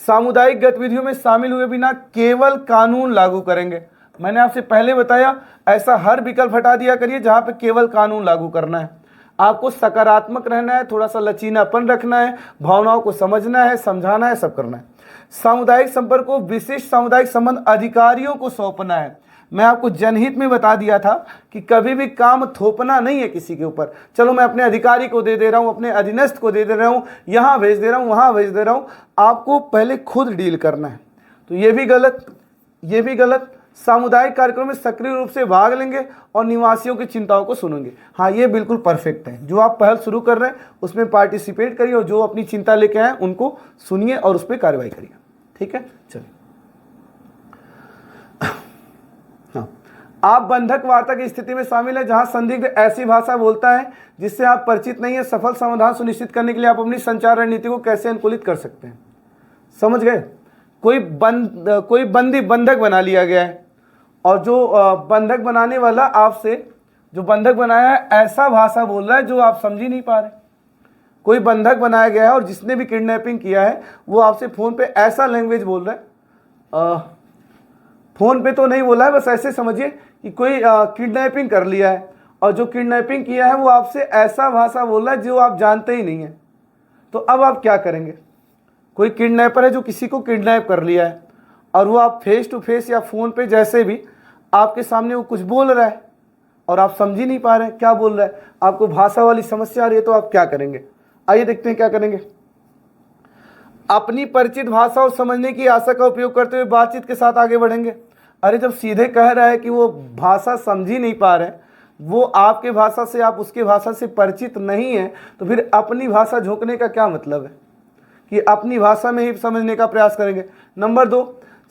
सामुदायिक गतिविधियों में शामिल हुए बिना केवल कानून लागू करेंगे। मैंने आपसे पहले बताया, ऐसा हर विकल्प हटा दिया करिए जहां पे केवल कानून लागू करना है। आपको सकारात्मक रहना है, थोड़ा सा लचीलापन रखना है, भावनाओं को समझना है, समझाना है, सब करना है। सामुदायिक संपर्क को विशिष्ट सामुदायिक संबंध अधिकारियों को सौंपना है। मैं आपको जनहित में बता दिया था कि कभी भी काम थोपना नहीं है किसी के ऊपर। चलो मैं अपने अधिकारी को दे दे रहा हूं, अपने अधीनस्थ को दे दे रहा हूं, यहां भेज दे रहा हूं, वहां भेज दे रहा हूं। आपको पहले खुद डील करना है। तो ये भी गलत, ये भी गलत। सामुदायिक कार्यक्रम में सक्रिय रूप से भाग लेंगे और निवासियों की चिंताओं को सुनेंगे। हाँ, ये बिल्कुल परफेक्ट है। जो आप पहल शुरू कर रहे हैं उसमें पार्टिसिपेट करिए और जो अपनी चिंता लेके आए उनको सुनिए और उस पर कार्रवाई करिए। ठीक है, चलिए। हाँ, आप बंधक वार्ता की स्थिति में शामिल है जहां संदिग्ध ऐसी भाषा बोलता है जिससे आप परिचित नहीं है। सफल समाधान सुनिश्चित करने के लिए आप अपनी संचार रणनीति को कैसे अनुकूलित कर सकते हैं, समझ गए। कोई बंदी बंधक बना लिया गया है और जो बंधक बनाने वाला आपसे, जो बंधक बनाया है, ऐसा भाषा बोल रहा है जो आप समझ ही नहीं पा रहे। कोई बंधक बनाया गया है और जिसने भी किडनैपिंग किया है वो आपसे फ़ोन पे ऐसा लैंग्वेज बोल रहा है। फ़ोन पे तो नहीं बोला है, बस ऐसे समझिए कि कोई किडनैपिंग कर लिया है और जो किडनैपिंग किया है वो आपसे ऐसा भाषा बोल रहा है जो आप जानते ही नहीं है। तो अब आप क्या करेंगे। कोई किडनैपर है जो किसी को किडनैप कर लिया है और वो आप फेस टू फेस या फ़ोन पे जैसे भी आपके सामने वो कुछ बोल रहा है और आप समझ ही नहीं पा रहे हैं क्या बोल रहा है, आपको भाषा वाली समस्या आ रही है, तो आप क्या करेंगे। आइए देखते हैं क्या करेंगे। अपनी परिचित भाषा और समझने की आशा का उपयोग करते हुए बातचीत के साथ आगे बढ़ेंगे। अरे जब सीधे कह रहा है कि वो भाषा समझ ही नहीं पा रहे, वो आपके भाषा से, आप उसके भाषा से परिचित नहीं है, तो फिर अपनी भाषा झोंकने का क्या मतलब है कि अपनी भाषा में ही समझने का प्रयास करेंगे। नंबर 2,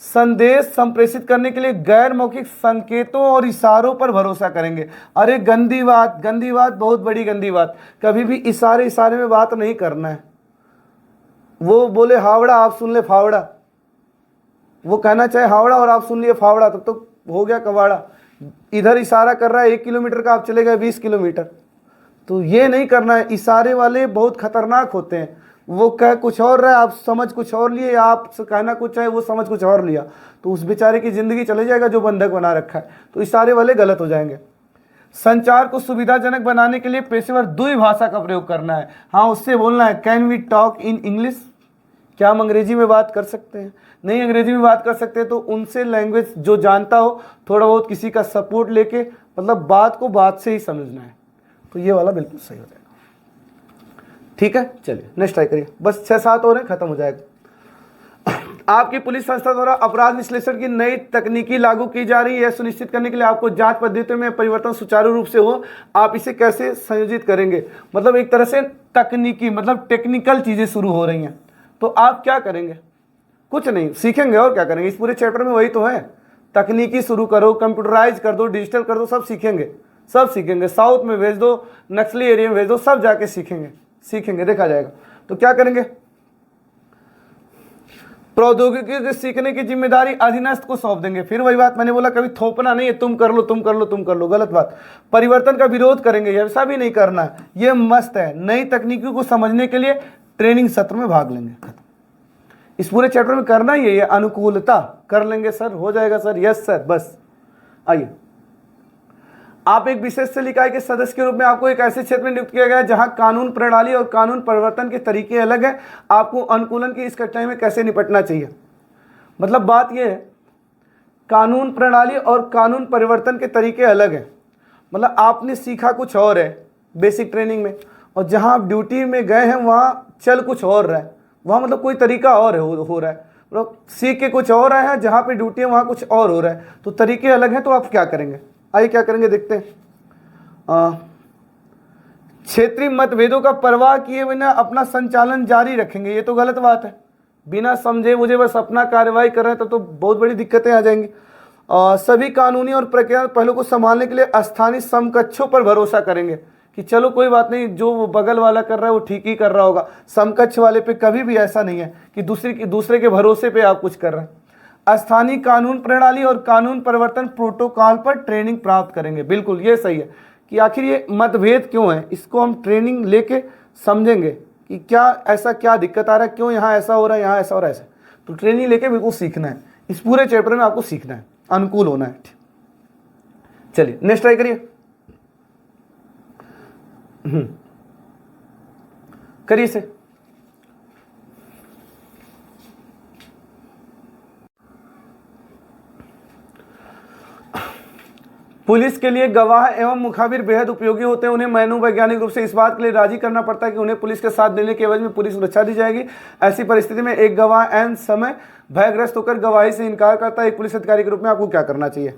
संदेश संप्रेषित करने के लिए गैर मौखिक संकेतों और इशारों पर भरोसा करेंगे। अरे गंदी बात, गंदी बात, बहुत बड़ी गंदी बात। कभी भी इशारे में बात नहीं करना है। वो बोले हावड़ा, आप सुन ले फावड़ा। वो कहना चाहे हावड़ा और आप सुन लिए फावड़ा, तब तो हो गया कबाड़ा। इधर इशारा कर रहा है 1 किलोमीटर का, आप चले गए 20 किलोमीटर। तो ये नहीं करना है। इशारे वाले बहुत खतरनाक होते हैं। वो कह कुछ और रहा है, आप समझ कुछ और लिए, या आप कहना कुछ है वो समझ कुछ और लिया, तो उस बेचारे की ज़िंदगी चले जाएगा जो बंधक बना रखा है। तो इशारे वाले गलत हो जाएंगे। संचार को सुविधाजनक बनाने के लिए पेशेवर द्विभाषा का प्रयोग करना है। हाँ, उससे बोलना है can we talk in English, क्या हम अंग्रेजी में बात कर सकते हैं। नहीं अंग्रेजी में बात कर सकते तो उनसे लैंग्वेज जो जानता हो, थोड़ा बहुत किसी का सपोर्ट लेके, मतलब बात को बात से ही समझना है। तो ये वाला बिल्कुल सही हो जाएगा। ठीक है, चलिए नेक्स्ट ट्राई करिए। बस 6-7 और हैं, खत्म हो जाएगा। आपकी पुलिस संस्था द्वारा अपराध विश्लेषण की नई तकनीकी लागू की जा रही है। यह सुनिश्चित करने के लिए आपको जांच पद्धतियों में परिवर्तन सुचारू रूप से हो। आप इसे कैसे संयोजित करेंगे। मतलब एक तरह से तकनीकी, मतलब टेक्निकल चीज़ें शुरू हो रही हैं। तो आप क्या करेंगे, कुछ नहीं, सीखेंगे और क्या करेंगे। इस पूरे चैप्टर में वही तो है, तकनीकी शुरू करो, कंप्यूटराइज कर दो, डिजिटल कर दो, सब सीखेंगे, सब सीखेंगे। साउथ में भेज दो, नक्सली एरिया में भेज दो, सब जाके सीखेंगे, देखा जाएगा। तो क्या करेंगे, प्रौद्योगिकी के सीखने की जिम्मेदारी अधीनस्थ को सौंप देंगे। फिर वही बात मैंने बोला, कभी थोपना नहीं है, तुम कर लो तुम कर लो तुम कर लो, गलत बात। परिवर्तन का विरोध करेंगे, ऐसा भी नहीं करना है, ये मस्त है। नई तकनीकों को समझने के लिए ट्रेनिंग सत्र में भाग लेंगे। इस पूरे चैप्टर में करना ही है, अनुकूलता कर लेंगे सर, हो जाएगा सर, यस सर, बस। आइए, आप एक विशेष से इकाई के सदस्य के रूप में आपको एक ऐसे क्षेत्र में नियुक्त किया गया है जहां कानून प्रणाली और कानून परिवर्तन के तरीके अलग हैं। आपको अनुकूलन की इस कठिनाई में कैसे निपटना चाहिए। मतलब बात यह है, कानून प्रणाली और कानून परिवर्तन के तरीके अलग हैं। मतलब आपने सीखा कुछ और है बेसिक ट्रेनिंग में, और जहां आप ड्यूटी में गए हैं वहाँ चल कुछ और रहा है, वहाँ मतलब कोई तरीका और है हो रहा है, मतलब सीख के कुछ और आए हैं, जहाँ पे ड्यूटी है वहाँ कुछ और हो रहा है, तो तरीके अलग हैं। तो आप क्या करेंगे, आइए क्या करेंगे देखते हैं। क्षेत्रीय मतभेदों का परवाह किए बिना अपना संचालन जारी रखेंगे। ये तो गलत बात है, बिना समझे मुझे बस अपना कार्रवाई कर रहे हैं तो बहुत बड़ी दिक्कतें आ जाएंगी। सभी कानूनी और प्रक्रिया पहलुओं को संभालने के लिए स्थानीय समकक्षों पर भरोसा करेंगे कि चलो कोई बात नहीं, जो वो बगल वाला कर रहा है वो ठीक ही कर रहा होगा। समकक्ष वाले पे कभी भी ऐसा नहीं है कि दूसरे के भरोसे पे आप कुछ कर रहे हैं। स्थानीय कानून प्रणाली और कानून परिवर्तन प्रोटोकॉल पर ट्रेनिंग प्राप्त करेंगे। बिल्कुल ये सही है कि आखिर ये मतभेद क्यों है, इसको हम ट्रेनिंग लेके समझेंगे कि क्या ऐसा क्या दिक्कत आ रहा है, क्यों यहाँ ऐसा हो रहा है, यहाँ ऐसा हो रहा है, ऐसा। तो ट्रेनिंग लेके बिल्कुल सीखना है, इस पूरे चैप्टर में आपको सीखना है, अनुकूल होना है। चलिए नेक्स्ट ट्राई करिए। करिए से। पुलिस के लिए गवाह एवं मुखाबिर बेहद उपयोगी होते हैं। उन्हें मनोवैज्ञानिक रूप से इस बात के लिए राजी करना पड़ता है कि उन्हें पुलिस के साथ देने के एवज में पूरी सुरक्षा दी जाएगी। ऐसी परिस्थिति में एक गवाह ऐन समय भयग्रस्त होकर गवाही से इनकार करता है। एक पुलिस अधिकारी के रूप में आपको क्या करना चाहिए?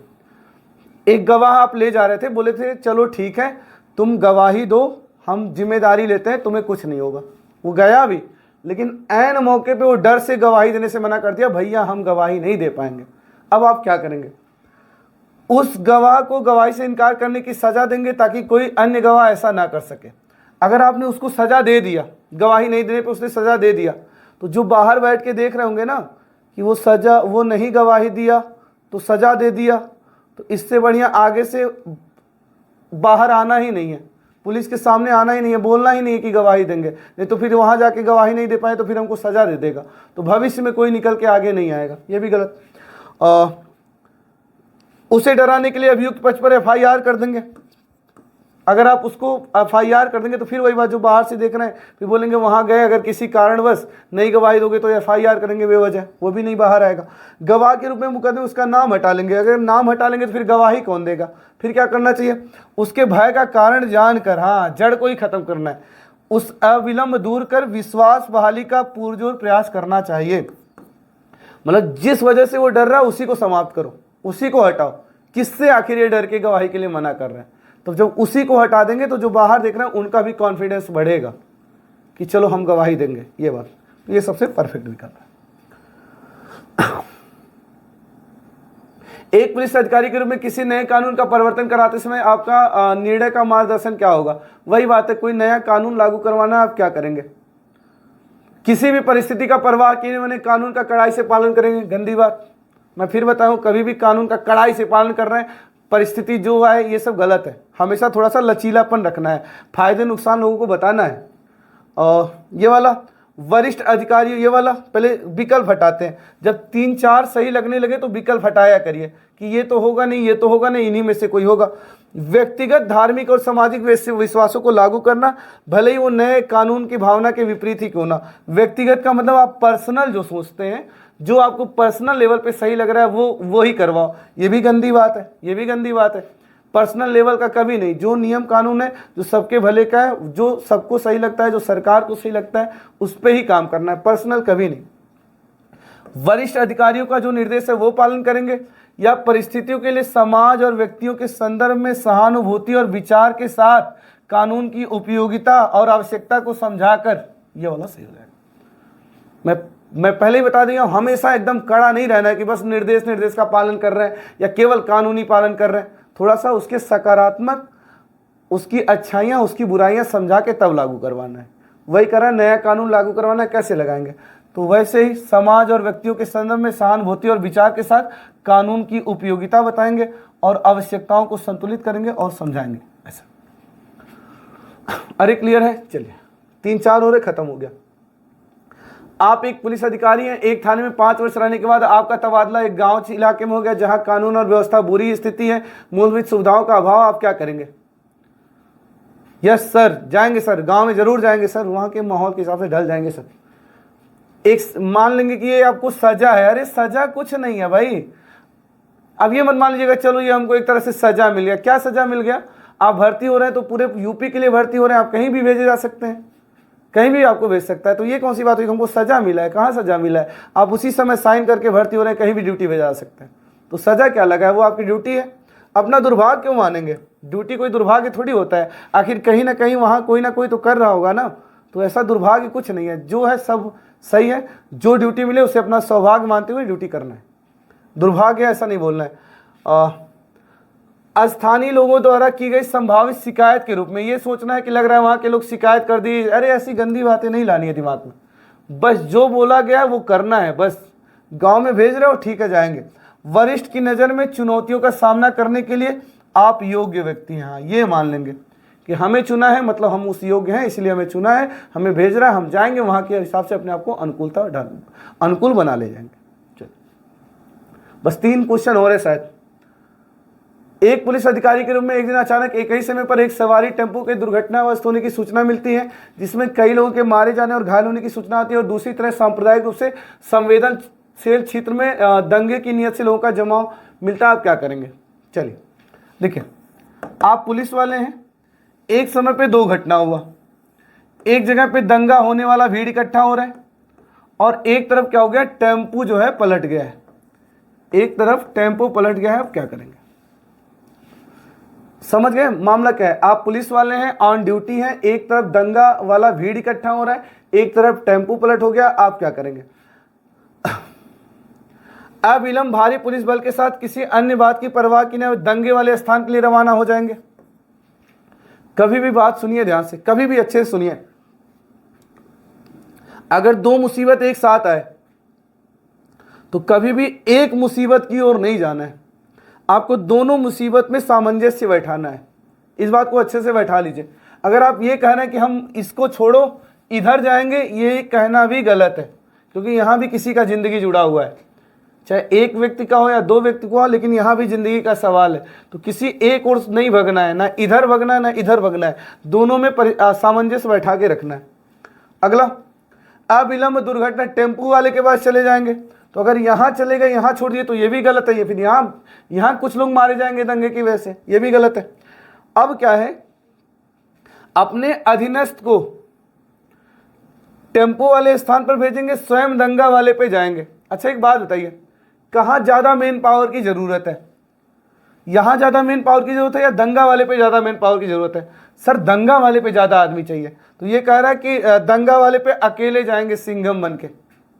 एक गवाह आप ले जा रहे थे, बोले थे चलो ठीक है तुम गवाही दो, हम जिम्मेदारी लेते हैं, तुम्हें कुछ नहीं होगा। वो गया भी, लेकिन ऐन मौके पे वो डर से गवाही देने से मना कर दिया, भैया हम गवाही नहीं दे पाएंगे। अब आप क्या करेंगे? उस गवाह को गवाही से इनकार करने की सजा देंगे ताकि कोई अन्य गवाह ऐसा ना कर सके। अगर आपने उसको सजा दे दिया, गवाही नहीं देने पे उसने सजा दे दिया, तो जो बाहर बैठ के देख रहे होंगे ना कि वो सजा, वो नहीं गवाही दिया तो सजा दे दिया, तो इससे बढ़िया आगे से बाहर आना ही नहीं है, पुलिस के सामने आना ही नहीं है, बोलना ही नहीं है कि गवाही देंगे। नहीं तो फिर वहाँ जाके गवाही नहीं दे पाए तो फिर हमको सजा दे देगा, तो भविष्य में कोई निकल के आगे नहीं आएगा। ये भी गलत। उसे डराने के लिए अभियुक्त पक्ष पर FIR कर देंगे। अगर आप उसको FIR कर देंगे तो फिर वही बात जो बाहर से देख रहे हैं, फिर बोलेंगे वहाँ गए, अगर किसी कारणवश नहीं गवाही दोगे तो FIR करेंगे बेवजह, वो भी नहीं बाहर आएगा। गवाह के रूप में मुकदमे उसका नाम हटा लेंगे। अगर नाम हटा लेंगे तो फिर गवाही कौन देगा? फिर क्या करना चाहिए? उसके भय का कारण जानकर, हाँ, जड़ को ही खत्म करना है, उस अविलंब दूर कर विश्वास बहाली का पुरजोर प्रयास करना चाहिए। मतलब जिस वजह से वो डर रहा है उसी को समाप्त करो, उसी को हटाओ। किससे आखिर ये डर के गवाही के लिए मना कर रहे हैं? तो जब उसी को हटा देंगे तो जो बाहर देख रहे हैं उनका भी कॉन्फिडेंस बढ़ेगा कि चलो हम गवाही देंगे। ये बात, ये सबसे परफेक्ट विकल्प है। एक पुलिस अधिकारी के रूप में किसी नए कानून का परिवर्तन कराते समय आपका निर्णय का मार्गदर्शन क्या होगा? वही बात है, कोई नया कानून लागू करवाना, आप क्या करेंगे? किसी भी परिस्थिति का परवाह किए बिना कानून का कड़ाई से पालन करेंगे। गंदी बात, मैं फिर बताऊं, कभी भी कानून का कड़ाई से पालन कर रहे हैं, परिस्थिति जो है ये सब गलत है। हमेशा थोड़ा सा लचीलापन रखना है, फायदे नुकसान लोगों को बताना है। और ये वाला वरिष्ठ अधिकारी, ये वाला पहले विकल्प हटाते हैं। जब 3-4 सही लगने लगे तो विकल्प हटाया करिए कि ये तो होगा नहीं, ये तो होगा नहीं, इन्हीं में से कोई होगा। व्यक्तिगत धार्मिक और सामाजिक विश्वासों को लागू करना, भले ही वो नए कानून की भावना के विपरीत ही क्यों ना। व्यक्तिगत का मतलब आप पर्सनल जो सोचते हैं, जो आपको पर्सनल लेवल पे सही लग रहा है वो ही करवाओ। ये भी गंदी बात है, ये भी गंदी बात है। पर्सनल लेवल का कभी नहीं। जो नियम कानून है, जो सबके भले का है, जो सबको सही लगता है, जो सरकार को सही लगता है, उस पर ही काम करना है, पर्सनल कभी नहीं। वरिष्ठ अधिकारियों का जो निर्देश है वो पालन करेंगे, या परिस्थितियों के लिए समाज और व्यक्तियों के संदर्भ में सहानुभूति और विचार के साथ कानून की उपयोगिता और आवश्यकता को समझाकर, ये वाला सही हो जाएगा। मैं पहले ही बता दिया, हमेशा एकदम कड़ा नहीं रहना है कि बस निर्देश का पालन कर रहे हैं या केवल कानूनी पालन कर रहे हैं। थोड़ा सा उसके सकारात्मक, उसकी अच्छाइयाँ, उसकी बुराइयाँ समझा के तब लागू करवाना है। वही कर रहा है, नया कानून लागू करवाना है, कैसे लगाएंगे? तो वैसे ही समाज और व्यक्तियों के संदर्भ में सहानुभूति और विचार के साथ कानून की उपयोगिता बताएंगे और आवश्यकताओं को संतुलित करेंगे और समझाएंगे। ऐसा। अरे क्लियर है? चलिए, 3-4 हो रहे, खत्म हो गया। आप एक पुलिस अधिकारी हैं, एक थाने में 5 वर्ष रहने के बाद आपका तबादला एक गांव इलाके में हो गया जहां कानून और व्यवस्था बुरी स्थिति है, मूलभूत सुविधाओं का अभाव, आप क्या करेंगे? यस सर, जाएंगे सर, गांव में जरूर जाएंगे सर, वहां के माहौल के हिसाब से ढल जाएंगे सर। एक मान लेंगे कि ये आपको सजा है। अरे सजा कुछ नहीं है भाई। अब ये मत मान लीजिएगा चलो ये हमको एक तरह से सजा मिल गया। क्या सजा मिल गया? आप भर्ती हो रहे हैं तो पूरे यूपी के लिए भर्ती हो रहे हैं, आप कहीं भी भेजे जा सकते हैं, कहीं भी आपको भेज सकता है। तो ये कौन सी बात हुई? हमको सजा मिला है। कहाँ सजा मिला है? आप उसी समय साइन करके भर्ती हो रहे हैं, कहीं भी ड्यूटी भेजा जा सकता है। तो सजा क्या लगा है? वो आपकी ड्यूटी है। अपना दुर्भाग्य क्यों मानेंगे? ड्यूटी कोई दुर्भाग्य थोड़ी होता है, आखिर कहीं ना कहीं वहाँ कोई ना कोई तो कर रहा होगा ना। तो ऐसा दुर्भाग्य कुछ नहीं है, जो है सब सही है। जो ड्यूटी मिले उसे अपना सौभाग्य मानते हुए ड्यूटी करना है। दुर्भाग्य ऐसा नहीं बोलना है। स्थानीय लोगों द्वारा की गई संभावित शिकायत के रूप में ये सोचना है कि लग रहा है वहाँ के लोग शिकायत कर दी। अरे ऐसी गंदी बातें नहीं लानी है दिमाग में। बस जो बोला गया है वो करना है। बस गांव में भेज रहे हो, ठीक है, जाएंगे। वरिष्ठ की नज़र में चुनौतियों का सामना करने के लिए आप योग्य व्यक्ति हैं। हाँ, ये मान लेंगे कि हमें चुना है, मतलब हम उस योग्य हैं, इसलिए हमें चुना है, हमें भेज रहा है, हम जाएंगे, वहाँ के हिसाब से अपने आप को अनुकूल बना ले जाएंगे। चलो, बस 3 क्वेश्चन हो रहे शायद। एक पुलिस अधिकारी के रूप में एक दिन अचानक एक ही समय पर एक सवारी टेम्पो के दुर्घटनाग्रस्त होने की सूचना मिलती है, जिसमें कई लोगों के मारे जाने और घायल होने की सूचना आती है। और दूसरी तरफ सांप्रदायिक रूप से संवेदनशील क्षेत्र में दंगे की नीयत से लोगों का जमाव मिलता है, आप क्या करेंगे? चलिए देखिए, आप पुलिस वाले हैं, एक समय पे दो घटना हुआ, एक जगह पे दंगा होने वाला भीड़ इकट्ठा हो रहा है और एक तरफ क्या हो गया, टेम्पो जो है पलट गया है, एक तरफ टेम्पो पलट गया है, आप क्या करेंगे? समझ गए मामला क्या है? आप पुलिस वाले हैं, ऑन ड्यूटी हैं, एक तरफ दंगा वाला भीड़ इकट्ठा हो रहा है, एक तरफ टेम्पो पलट हो गया, आप क्या करेंगे? अविलंब भारी पुलिस बल के साथ किसी अन्य बात की परवाह किए दंगे वाले स्थान के लिए रवाना हो जाएंगे। कभी भी बात सुनिए ध्यान से, कभी भी अच्छे से सुनिए। अगर दो मुसीबत एक साथ आए तो कभी भी एक मुसीबत की ओर नहीं जाना है, आपको दोनों मुसीबत में सामंजस्य बैठाना है। इस बात को अच्छे से बैठा लीजिए। अगर आप ये कह रहे हैं कि हम इसको छोड़ो इधर जाएंगे, ये कहना भी गलत है, क्योंकि यहाँ भी किसी का जिंदगी जुड़ा हुआ है, चाहे एक व्यक्ति का हो या दो व्यक्ति का हो, लेकिन यहाँ भी जिंदगी का सवाल है। तो किसी एक ओर नहीं भगना है, ना इधर भगना है ना इधर भगना है, दोनों में सामंजस्य बैठा के रखना है। अगला, अविलंब दुर्घटना टेम्पू वाले के पास चले जाएंगे, तो अगर यहाँ चले गए यहाँ छोड़ दिए तो ये भी गलत है, ये फिर यहाँ कुछ लोग मारे जाएंगे दंगे की वजह से, ये भी गलत है। अब क्या है, अपने अधीनस्थ को टेम्पो वाले स्थान पर भेजेंगे, स्वयं दंगा वाले पे जाएंगे। अच्छा एक बात बताइए, कहाँ ज़्यादा मेन पावर की ज़रूरत है? यहाँ ज़्यादा मेन पावर की ज़रूरत है या दंगा वाले पे ज़्यादा मेन पावर की ज़रूरत है? सर दंगा वाले पे ज़्यादा आदमी चाहिए। तो ये कह रहा है कि दंगा वाले पे अकेले जाएंगे सिंघम बन के,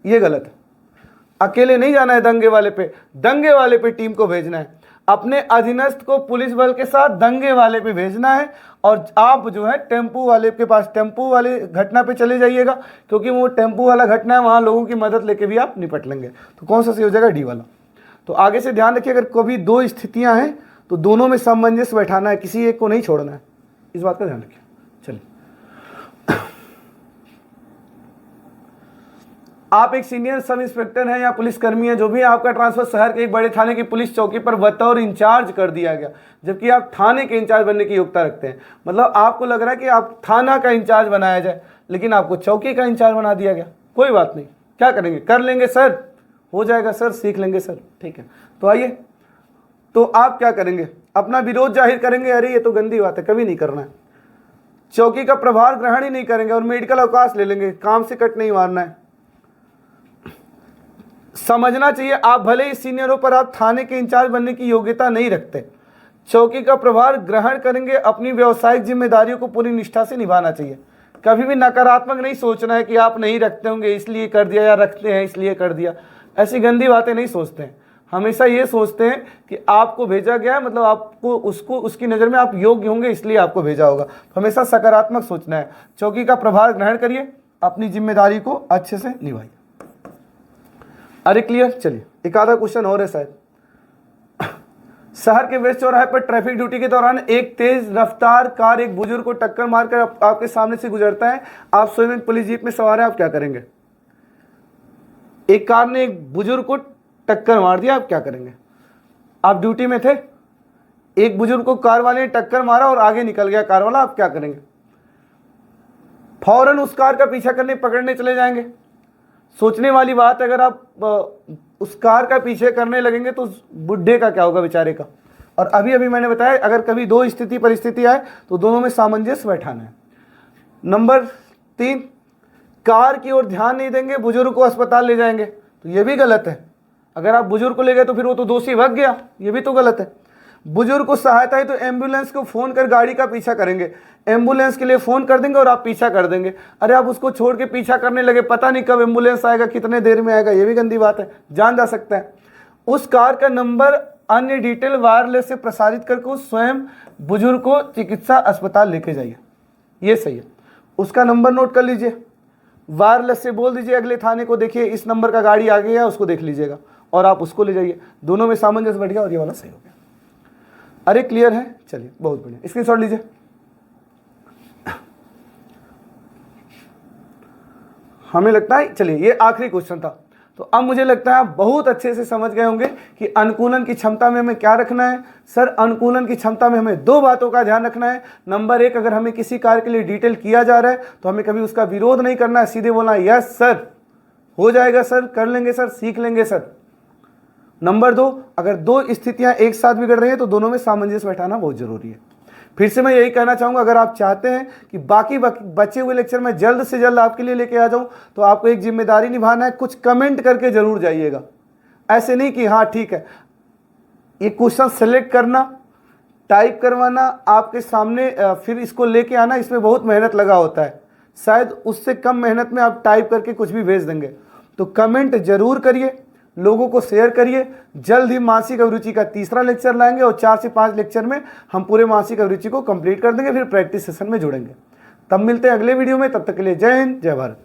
ये गलत है। अकेले नहीं जाना है दंगे वाले पे टीम को भेजना है। अपने अधीनस्थ को पुलिस बल के साथ दंगे वाले पे भेजना है और आप जो है टेम्पू वाले के पास टेम्पू वाले घटना पे चले जाइएगा, क्योंकि वो टेम्पू वाला घटना है, वहाँ लोगों की मदद लेके भी आप निपट लेंगे। तो कौन सा सही हो जाएगा? डी वाला। तो आगे से ध्यान रखिए, अगर कभी दो स्थितियाँ हैं तो दोनों में सामंजस्य बैठाना है, किसी एक को नहीं छोड़ना है, इस बात का ध्यान रखिए। चलिए, आप एक सीनियर सब इंस्पेक्टर हैं या पुलिसकर्मी हैं, जो भी आपका ट्रांसफर शहर के एक बड़े थाने की पुलिस चौकी पर बतौर इंचार्ज कर दिया गया, जबकि आप थाने के इंचार्ज बनने की योग्यता रखते हैं। मतलब आपको लग रहा है कि आप थाना का इंचार्ज बनाया जाए, लेकिन आपको चौकी का इंचार्ज बना दिया गया। कोई बात नहीं, क्या करेंगे? कर लेंगे सर, हो जाएगा सर, सीख लेंगे सर, ठीक है। तो आइए, तो आप क्या करेंगे? अपना विरोध जाहिर करेंगे, अरे ये तो गंदी बात है, कभी नहीं करना है। चौकी का प्रभार ग्रहण ही नहीं करेंगे और मेडिकल अवकाश ले लेंगे, काम से कट नहीं मारना है। समझना चाहिए, आप भले ही सीनियर हो पर आप थाने के इंचार्ज बनने की योग्यता नहीं रखते। चौकी का प्रभार ग्रहण करेंगे, अपनी व्यावसायिक जिम्मेदारियों को पूरी निष्ठा से निभाना चाहिए। कभी भी नकारात्मक नहीं सोचना है कि आप नहीं रखते होंगे इसलिए कर दिया या रखते हैं इसलिए कर दिया, ऐसी गंदी बातें नहीं सोचते हैं। हमेशा ये सोचते हैं कि आपको भेजा गया है, मतलब आपको उसकी नज़र में आप योग्य होंगे इसलिए आपको भेजा होगा। तो हमेशा सकारात्मक सोचना है। चौकी का प्रभार ग्रहण करिए, अपनी जिम्मेदारी को अच्छे से निभाइए। अरे क्लियर? चलिए एक आधा क्वेश्चन और है शायद। शहर के वेस्ट चौराहे पर ट्रैफिक ड्यूटी के दौरान एक तेज रफ्तार कार एक बुजुर्ग को टक्कर मारकर आपके सामने से गुजरता है। आप स्वयं एक पुलिस जीप में सवार हैं, आप क्या करेंगे? एक कार ने एक बुजुर्ग को टक्कर मार दिया, आप क्या करेंगे? आप ड्यूटी में थे, एक बुजुर्ग को कार वाले ने टक्कर मारा और आगे निकल गया कार वाला, आप क्या करेंगे? फौरन उस कार का पीछा करने पकड़ने चले जाएंगे? सोचने वाली बात है, अगर आप उस कार का पीछे करने लगेंगे तो उस बुढ़े का क्या होगा बेचारे का। और अभी अभी मैंने बताया, अगर कभी दो स्थिति परिस्थिति आए तो दोनों में सामंजस्य बैठाना है। नंबर 3, कार की ओर ध्यान नहीं देंगे, बुजुर्ग को अस्पताल ले जाएंगे, तो ये भी गलत है। अगर आप बुजुर्ग को ले गए तो फिर वो तो दोषी भाग गया, ये भी तो गलत है। बुजुर्ग को सहायता है तो एम्बुलेंस को फ़ोन कर गाड़ी का पीछा करेंगे, एम्बुलेंस के लिए फ़ोन कर देंगे और आप पीछा कर देंगे। अरे आप उसको छोड़ के पीछा करने लगे, पता नहीं कब एम्बुलेंस आएगा, कितने देर में आएगा, ये भी गंदी बात है, जान जा सकता है। उस कार का नंबर अन्य डिटेल वायरलेस से प्रसारित करके उस स्वयं बुजुर्ग को चिकित्सा अस्पताल लेके जाइए, ये सही है। उसका नंबर नोट कर लीजिए, वायरलेस से बोल दीजिए अगले थाने को, देखिए इस नंबर का गाड़ी आ गया है, उसको देख लीजिएगा और आप उसको ले जाइए। दोनों में सामंजस्य बैठ गया और ये वाला सही हो गया। अरे क्लियर है? चलिए बहुत बढ़िया, स्क्रीनशॉट लीजिए। हमें लगता है, चलिए ये आखिरी क्वेश्चन था, तो अब मुझे लगता है आप बहुत अच्छे से समझ गए होंगे कि अनुकूलन की क्षमता में हमें क्या रखना है। सर, अनुकूलन की क्षमता में हमें दो बातों का ध्यान रखना है। नंबर एक, अगर हमें किसी कार्य के लिए डिटेल किया जा रहा है तो हमें कभी उसका विरोध नहीं करना है, सीधे बोलना है यस सर, हो जाएगा सर, कर लेंगे सर, सीख लेंगे सर। नंबर दो, अगर दो स्थितियां एक साथ बिगड़ रही हैं तो दोनों में सामंजस्य बैठाना बहुत जरूरी है। फिर से मैं यही कहना चाहूँगा, अगर आप चाहते हैं कि बाकी बचे हुए लेक्चर में जल्द से जल्द आपके लिए लेके आ जाऊँ तो आपको एक जिम्मेदारी निभाना है, कुछ कमेंट करके जरूर जाइएगा। ऐसे नहीं कि हाँ ठीक है, ये क्वेश्चन सेलेक्ट करना, टाइप करवाना, आपके सामने फिर इसको लेके आना, इसमें बहुत मेहनत लगा होता है। शायद उससे कम मेहनत में आप टाइप करके कुछ भी भेज देंगे। तो कमेंट जरूर करिए, लोगों को शेयर करिए। जल्द ही मानसिक अभिरुचि का तीसरा लेक्चर लाएंगे और 4 से 5 लेक्चर में हम पूरे मानसिक अभिरुचि को कंप्लीट कर देंगे, फिर प्रैक्टिस सेशन में जुड़ेंगे। तब मिलते हैं अगले वीडियो में, तब तक के लिए जय हिंद, जय भारत।